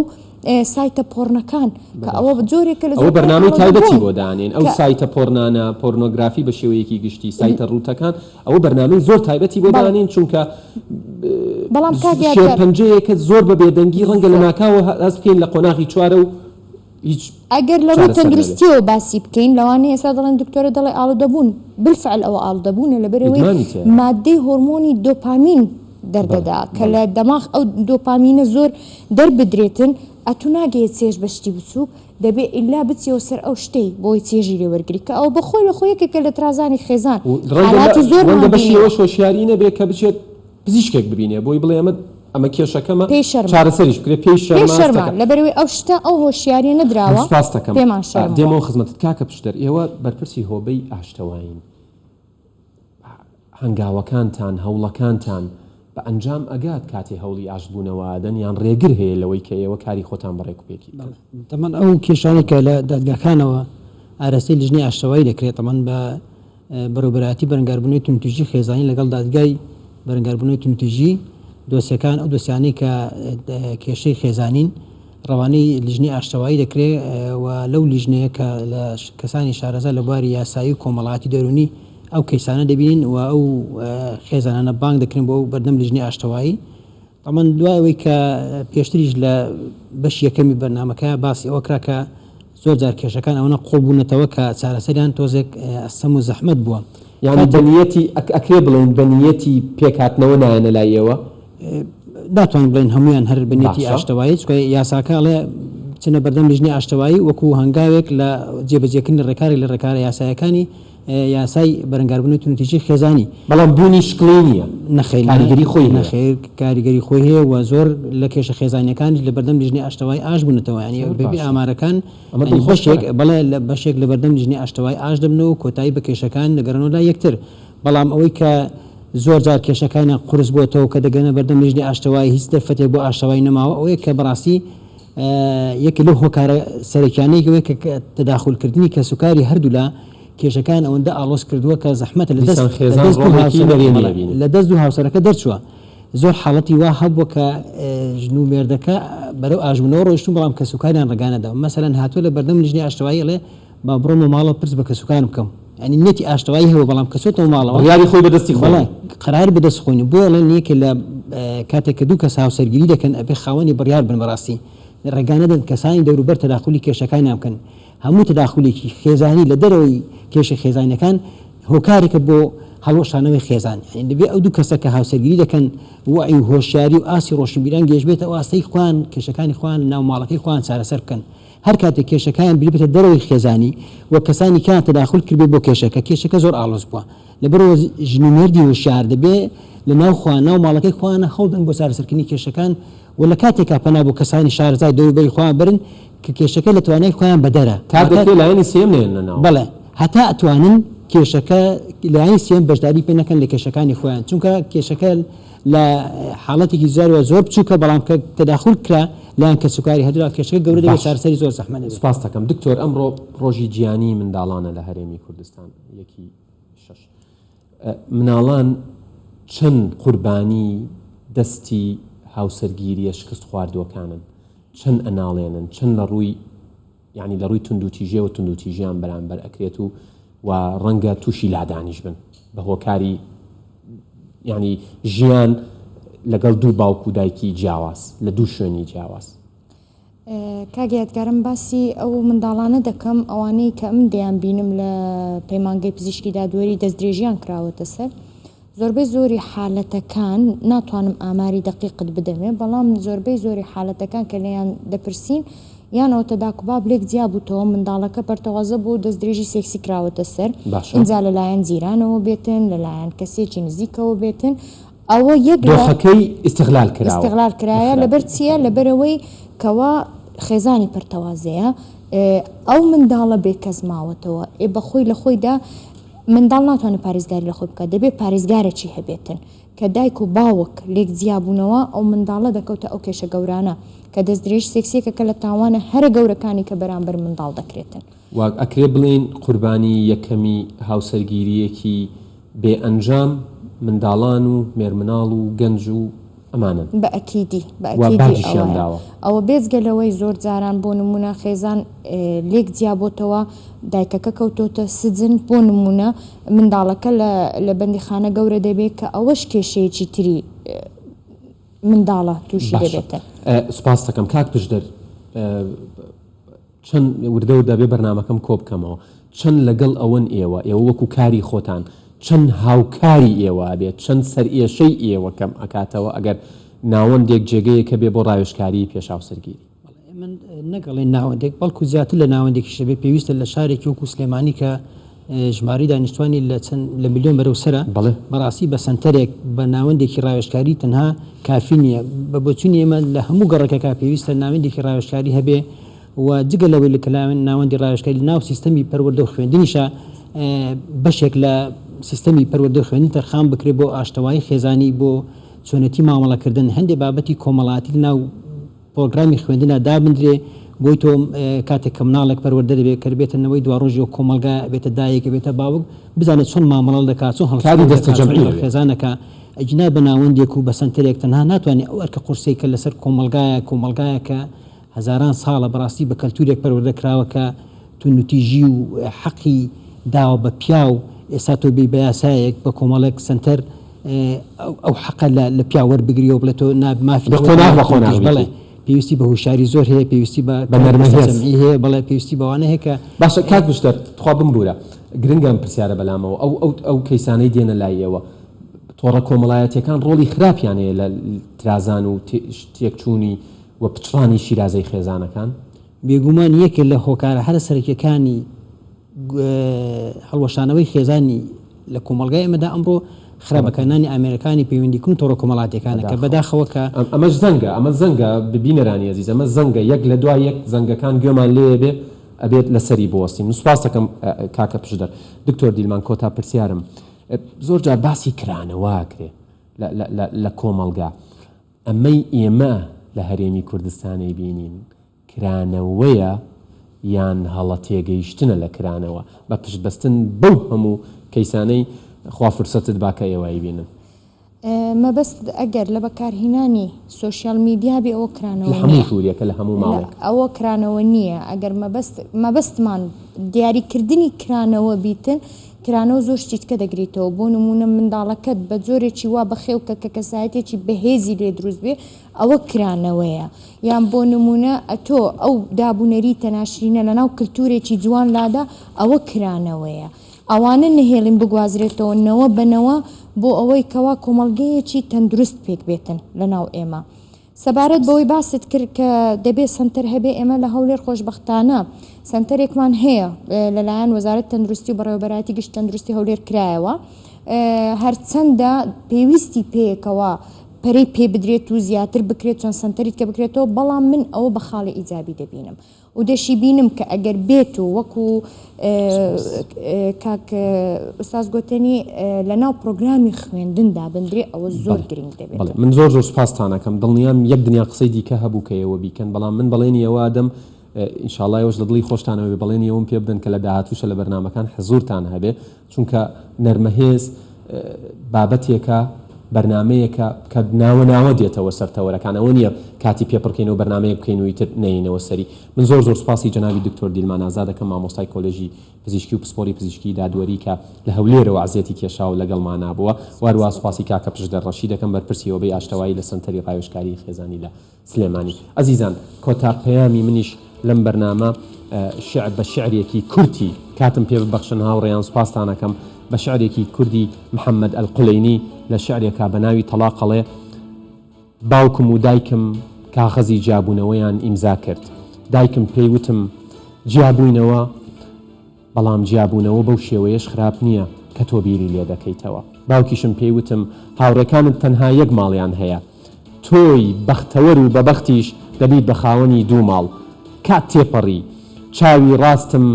سایتە پۆرنەکان کە ئەوە جۆرێکە لە ئەوە بەرنامەی تایبەتی بۆ دانێن ئەو سایتە پۆرنانە پۆرنۆگرافی بە شێوەیەکی گشتی سایتە ڕوتەکان ئەوە بەرنامەی زۆر تایبەتی بۆ دانین چونکە بەڵام پەنجەیەکە زۆر بە بێدەنگی ڕەنگە لە ناکاوە هەست بکەین لە قۆناغی چوارە و ئەگەر لە ڕووی تەندروستیەوە باسی بکەین لەوانەیە ئێستا دەڵێن دکتۆرە دەڵێ ئاڵودەبوون بالفعل ئەوە ئاڵودەبوونە لەبەرەوەی مادەی هۆرمۆنی دۆپامین دەردەدا کە لە دەماغ ئەو دۆپامینە زۆر دەربدرێتن ئەتو ناگەیت چێژ بەشتی بچوو دەبێت ئیلا بچیەوە سەر ئەو شتەی بۆی چێژی لێوەرگری کە ئەو بەخۆی لە خۆیەکێکە لە ترازانی خێزان حالاتی زۆر بەشیەوە هۆشیاری نەبێت کە بچێت پزیشکێک ببینێ بۆی بڵێ ئەمە کێشەکەمە چارەسەریش بکرێت پێی شەرمان لەبەرەوەی ئەو شتە ئەو هۆشیاری نەدراوە پێمان شەرم دێمەوە خزمەتت کاکە پشتەر ئێوە بەرپرسی هۆبەی ئاشتەوایین هەنگاوەکانتان هەوڵەکانتان بە ئەنجام ئەگات کاتی هەوڵی ئاشبوونەوەدەن یان ڕێگر هەیە لەوەی کە ئێوە کاری خۆتان بەڕێکوپێکی تەمان ئەو کێشانێکە لە دادگاکانەوە ئارەستی لژنەی ئاشتەوایی دەکرێت تەمان بە بەڕێوەبەراتی بەرەنگاربوونەوەی تونتوژی خێزانی لەگەڵ دادگای بەرەنگاربوونەوەی تونتوژی دۆسیەکان ئەو دۆسیانەی کە کێشەی خێزانین ڕەوانەی لیژنەی ئاشتەوایی دەکرێت و لەو لیژنەیە کە لە کەسانی شارەزا لە بواری یاسایی و کۆمەڵایەتی دەرونی ئەو کەیسانە دەبین و ئەو خێزانانە بانگ دەکرێن بۆ بەردەم لیژنەی ئاشتەوایی تەمان دوایەوەی کە پێشتریش لە بەش یەکەمی بەرنامەکە باسی ئەوە کرا کە زۆر جار کێشەکان ئەوەنە قوڵبوونەتەوە کە چارەسەریان تۆزێک ئەسەم و زەحمەت بووە یعنی بەنیەتی ئەکرێ بڵێن بەنیەتی پێکهاتنەوە نایەنە لای ئێوە داتوانین بڵێن هەمویان هەر بنیەتی ئاشتەوایی چکە یاساکەڵێ بچنە بەردەم لیژنەی ئاشتەوایی وەکو هەنگاوێک لە جێبەجێکردنی ڕێکاری لە ڕێکارە یاسایەکانی یاسای بەرەنگاربوونی تونتیژی خێزانی بەڵام بوونی شکلی نییە نەخێر کاریگەری خۆی نەخێر کاریگەری خۆی هەیە و زۆر لە کێشە خێزانیەکانی لە بەردەم لیژنەی ئاشتەوایی ئاش بوونەتەوە ینی بێبی ئامارەکان خۆشێک بەڵێ لە بەشێک لە بەردەم لیژنەی ئاشتەوایی ئاش دەبنەوە کۆتایی بە کێشەکان دەگەڕنەوە لا یەکتر بەڵام ئەوەی کە زۆر جار کێشەکانە قورس بۆتەوە کە دەگەنە بەردەم لیژنەی ئاشتەوایی هیچ دەرفەتێک بۆ ئاشتەوایی نەماوە ئەوەیە کە بەڕاستی یەکی لەو هۆکارە سەرەکیانەیەکەوەی کە تەداخولکردنی کە سوکاری هەردوو لە کێشەکان ئەوەندە ئالۆز کردووە کە زەحمەتە لە دەست دوو هاوسەرەکە دەرچووە زۆر حاڵەتی وا هەبووە کە ژن و مێردەکە بەرەو ئاژبوونەوە ڕۆیشتون بەڵام کە سوکاریان ڕگانەدا مەسەلەن هاتووە لە بەردەم لیژنەی ئاشتەوایی ئەڵێ با بڕۆمە ماڵەوە پرس بە کە سوکارم بکەم ینی نێتی ئاشتەوایی هەیە بەڵام کەچۆتەوە ماڵەوە یاری خۆی بەدەستی خۆڵە قرار بەدەست خۆینی بۆ ئەڵێن یەکێ لە کاتێک کە دوو کەس هاوسەرگیری دەکەن ئەبێ خاوەنی بڕیار بن بەڕاستی ڕێگانەدەن کەسانی دەوروبەر تەداخلی کێشەکان نامکەن هەموو تەداخولێکی خێزانی لە دەرەوەی کێشە خێزانەکان هۆکارێکە بۆ هەڵۆشانەوەی خێزان دەبێ ئەو دوو کەسە کە هاوسەرگیری دەکەن وعی و هۆشیاری و ئاسی ڕۆشنبیران گەشتبێتە ئاستەی خوان کێشەکانی خوان ناو ماڵەکەی خوان چارەسەر بکەن هەر کاتێک کێشەکان بێتە دەرەوەی خێزانی وە کەسانی کان تەداخل کردبێ بۆ کێشەکە زۆر ئاڵۆز بووە لەبەرەوە ژنومێردی وشار دەبێ لە ناو خوان ناو ماڵەکەی خوانە خەڵدن بۆ چارەسەرکردنی کێشەکان و لە کاتێکا پەنا بۆ کەسانی شارەزای دەوروبەری خوان برن کە کێشەکە لە توانای خۆیان بەدەرە لایەنی سێم نێنەوە بەڵێ هەتا ئەتوانن کێشەکە لایەنی سێم بەشداری پێ نەکەن لە کێشەکانی خۆیان چونکە کێشەکە لە حاڵەتێکی زۆر زۆر بچووکە بەڵام کە تەداخل کرا لایەن کە سوکاری هەدرا کێشەکە گەورە دەبێت چارەسەری زۆر زەحمەت دەبێت. سپاس دەکەم دکتۆر ئەمڕۆ ڕۆژی گیانی منداڵانە لە هەرێمی کوردستان یەکی شەش مناڵان چەند قوربانی دەستی هاوسەرگیریە شکست خواردووەکانن چەند ئەناڵێنن چەند لە ڕووی یعنی لە ڕووی توندوتیژێ و توندوتیژیان بەرامبەر ئەکرێت و ڕەنگە تووشی لادانیش بن بە هۆکاری یعنی ژیان لەگەڵ دوو باوکو دایکی جیاواز لە دوو شوێنی جیاواز. کاگەیادگارم باسی ئەو منداڵانە دەکەم ئەوانەی کە ئەم دەیان بینم لە پەیمانگەی پزیشکی دادوەری دەستدرێژیان کراوەتە سەر زۆربەی زۆری حالەتەکان ناتوانم ئاماری دقیقت بدەمێ بەڵام زۆربەی حالەتەکان کە لەیان دەپرسین یانەوە تەداکوباب لێک جیابووتەوە منداڵەکە پەرتەوازە بۆ دەستدرێژی سێکسی کراوەتە سەر ئینجا لەلایەن جیرانەوە بێتن لەلایەن کەسێکی نزیکەوە بێتن ئەوە یەک دۆخەکەی استیغلال کرایە لەبەر چییە لەبەرەوەی کەوا خێزانی پەرتەوازەیە ئەو منداڵە بێکەس ماوەتەوە بەخۆی لە خۆیدا منداڵ ناتوانێت پارێزگاری لە خۆی بکات دەبێت پارێزگارێکی هەبێتن کە دایک و باوک لێک جیابوونەوە ئەو منداڵە دەکەوتە ئەو کێشە گەورانە کە دەستدرێژ سێکسێکە کە لە تاوانە هەرە گەورەکانی کە بەرامبەر منداڵ دەکرێتن واک ئەکرێ بڵین قوربانی یەکەمی هاوسەرگیریەکی بێ ئەنجام منداڵان و مێرمناڵ و گەنج و ئەمانن بە ئەکیدی ئەوە بێزگەلەوەی زۆر جاران بۆ نمونە خێزان لێک جیابۆتەوە دایکەکە کەوتۆتە سجن بۆ نمونە منداڵەکە لە بەندیخانە گەورە دەبێت کە ئەوەش کێشەیەکی تری منداڵە تووشی دەبێتە. سوپاس دەکەم کاک پشدەر چەند وردە دەبێ بەرنامەکەم کۆ بکەمەوە چەند لەگەڵ ئەوەن ئێوە وەکو کاری خۆتان چەند هاوکاری ئێوە بێت چەند سەرئێشەی ئێوە کەم ئەکاتەوە ئەگەر ناوەندێک جێگەیەکە بێ بۆ ڕاوێژکاری پێش هاوسەرگیری من نەگەڵێ ناوەندێک بەڵکو زیاتر لە ناوەندێکی شەبێ پێویستە لە شارێکی وەکو سلێمانی کە ژماری دانیشتوانی لە میلیۆن بەرەو سەرە بەڕاستی بە سنتەرێک بە ناوەندێکی ڕاوێژکاری تەنها کافی نییە بە بۆچوونی ئێمە لە هەموو گەڕەکەکە پێویستە ناوەندێکی ڕاوێژکاری هەبێ و جگە لەوەی لە کەلاوێن ناوەندی ڕاوێژکاری ناو سیستەمی پەروەردە و خوێندنیشە بەشێک لە سیستەمی پەروەردە و خوێندن تەرخان بکرێت بۆ ئاشتەوایی خێزانی بۆ چۆنەتی مامەڵەکردن هەندێک بابەتی کۆمەڵاتی ناو پرۆگرامی خوێندنە دابدرێ بۆی تۆ کاتێک کە مناڵێک پەروەردە دەبێت کە بێتەوەی دواڕۆژی و کۆمەلگا بێتە دایەکە بێتە باوک بزانێت چۆن مامەڵە دەکات چۆن هەڵکاری خێزانەکە ئەجنا بە ناوەندێک و بە سنتەرێک تەنها ناتوانێت ئەو ئەرکە قورسەی کە لەسەر کۆمەلگایە کە هەزاران ساڵە بەڕاستی بە کەلتورێک پەروەردە کراوەکە تونوتیژی و حەقی داوە بە پیا و ئێستا تۆ بێ بە یاسایەک بە کۆمەڵێک سنتەر ئەو حەقە لە پیاوەەر بگری و بڵێت تۆ مافی بڵێ پێویستی بە هوشاری زۆر هەیە پێویستی بە نەرمەی هەیە بەڵێ پێویستی بەوانە هەیە کە باشە کات بشتر خوا بمبورە گرنگم پرسیارە بەلامەوە ئەو کەیسانەی دێنە لایەوە تۆڕە کۆمەڵایەتیەکان ڕۆڵی خراپیانەیە لە ترازان و تێکچوونی و پچڕانی شیرازەی خێزانەکان بێگومان یەکێک لە هۆکارە هەرە سەرەکیەکانی هەڵوەشانەوەی خێزانی لە کۆمەلگای ئەمەدا ئەمڕۆ خراپەکانانی ئەمریکانی پەیوەندیکردن تۆڕە کۆمەڵاتیەکانە کە بەداخەوە کە ئەمەش ئەمە زەنگە ببینەرانی عزیز ئەمە زەنگە یەک لە دوای یەک زەنگەکان گوێمان لێ بێ ئەبێت لەسەری بوەستین سوپاس دەکەم کاکە پشدەر دکتۆر دیلمان کۆتا پرسیارم زۆر جار باسی کرانەوەکرێ لە کۆمەلگا ئەمەی ئێمە لە هەرێمی کوردستانی بینین کرانەوەیە یان هەڵە تێگەیشتنە لە کرانەوە بە پشتبەستن بەو هەموو کەیسانەی خوا فرسەتت باکە ئێوایی بینن مەبەست ئەگەر لە بەکارهێنانی سوۆشیال میدیا بێ ئەوە لە کرانەوە هەموو ژوورێکە لە هەموو ماڵێک ئەوە کرانەوە نییە ئەگەر مەبەستمان دیاریکردنی کرانەوە بیتن کرانەوە زۆر شتیتکە دەگریتەوە بۆ نمونە منداڵەکەت بە جۆرێکی وا بەخێوکە کە کەسایەتێکی بەهێزی لێ دروست بێ ئەوە کرانەوەیە یان بۆ نمونە ئەتۆ ئەو دابوونەری تەناشرینە لە ناو کللتورێکی جوان لادا ئەوە کرانەوەیە ئەوانە نهێڵین بگوازرێتەوەنەوە بنەوە بۆ ئەوەی کەوا کۆمەڵگەیەکی تەندروست پێک بێتن لە ناو ئێمە سەبارەت بەوەی باست کرد کە دەبێت سنتەر هەبێ ئێمە لە هەولێر خۆشببختانە سنتەرێکمان هەیە لەلایەن وەزارەت تەندروستی و بەڕێوەبەراتی گشت تەندروستی هەولێر کرایەوە هەرچەندە پێویستی پێیەکەوە پەرەی پێ بدرێت و زیاتر بکرێت چۆن سنتەریت کە بکرێتەوە بەڵام من ئەوە بە خاڵی ئیجابی دەبینم و دەشی بینم کە ئەگەر بێت و وەکو کاک ئوستاز گوتنی لە ناو پرۆگرامی خوێندندا بندرێ ئەوە زۆر گرنگ دەبێت من زۆر سوپاستانەکەم دڵنیام یەک دنیا قسەی دیکە هەبوو کە ئێوە بیکەن بەڵام من بەڵێنی ئەوە دەم ئینشاءڵڵا ئێوەش لە دڵی خۆشتانەوە بەڵێنی ئەوم پێ بدەن کە لە داهاتووشە لە بەرنامەکان حزورتان هەبێ چونکە نەرمەهێز بابەتێکە بەرنمەیەکە کە ناوە دێتەوە سەرتەوەرەکان ئەوە نییە کاتی پێپڕکەین و بەرنمەیە بکەین و ئیتر نینەوە سەری من زۆر سوپاسی جەنابی دکتۆر دیلمان ئازاد دەکەم مامۆستای کۆلێژی پزیشکی و پسپۆری پزیشکی دادوەری کە لە هەولێرەوە عزیەتی کێشا و لەگەڵمان نابووە وارووا سوپاسی کاکە پشدەڕەشی دەکەم بەرپرسیەوەی ئاشتەوایی لە سنتەری ڕایۆشکاری خێزانی لە سلێمانی ئەزیزان کۆتا پەیامی منیش لەم بەرنامە شعر بە شعرێکی کورتی کاتم پێ ببەخشن هاوڕێیان سوپاستانەکەم بە شعرێکی کوردی محەممەد ئەلقولەینی لە شعرێکا بە ناوی تەلاقەڵێ باوکم و دایکم کاغەزی جیابوونەوەیان ئیمزا کرد دایکم پێیوتم جیابووینەوە بەڵام جیابوونەوە بەو شێوەیەش خراپ نییە کە تۆ بیری لێ دەکەیتەوە باوکیشم پێیوتم هاوڕێکانت تەنها یەک ماڵیان هەیە تۆی بەختەوەر و بەبەختیش دەبیت بە خاوەنی دوو ماڵ کات تێپەڕی چاوی ڕاستم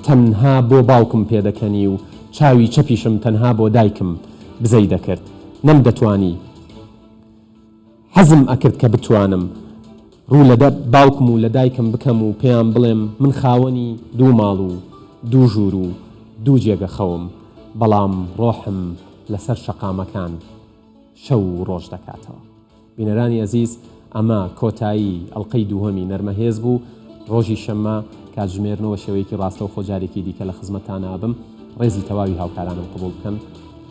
تەنها بۆ باوکم پێدەکەنی و چاوی چەپیشم تەنها بۆ دایکم بزەی دەکرد نەم دەتوانی حەزم ئەکرد کە بتوانم ڕوو لە باوکم و لە دایکم بکەم و پێیان بڵێم من خاوەنی دوو ماڵ و دوو ژوور و دوو جێگە خەوم بەڵام ڕۆحم لەسەر شەقامەکان شەو و ڕۆژ دەکاتەوە بینەرانی ئەزیز ئەمە کۆتایی ئەڵلقەی دووهەمی نەرمەهێز بوو ڕۆژی شەممە کاتژمێرنەوە شێوەیەکی ڕاستە و خۆجارێکی دیکە لە خزمەتانە بم ڕێزی تەواوی هاوکارانم قبول بکەن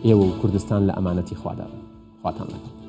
ئێوە و کوردستان لە ئەمانەتی خوادان خواتان لەکەن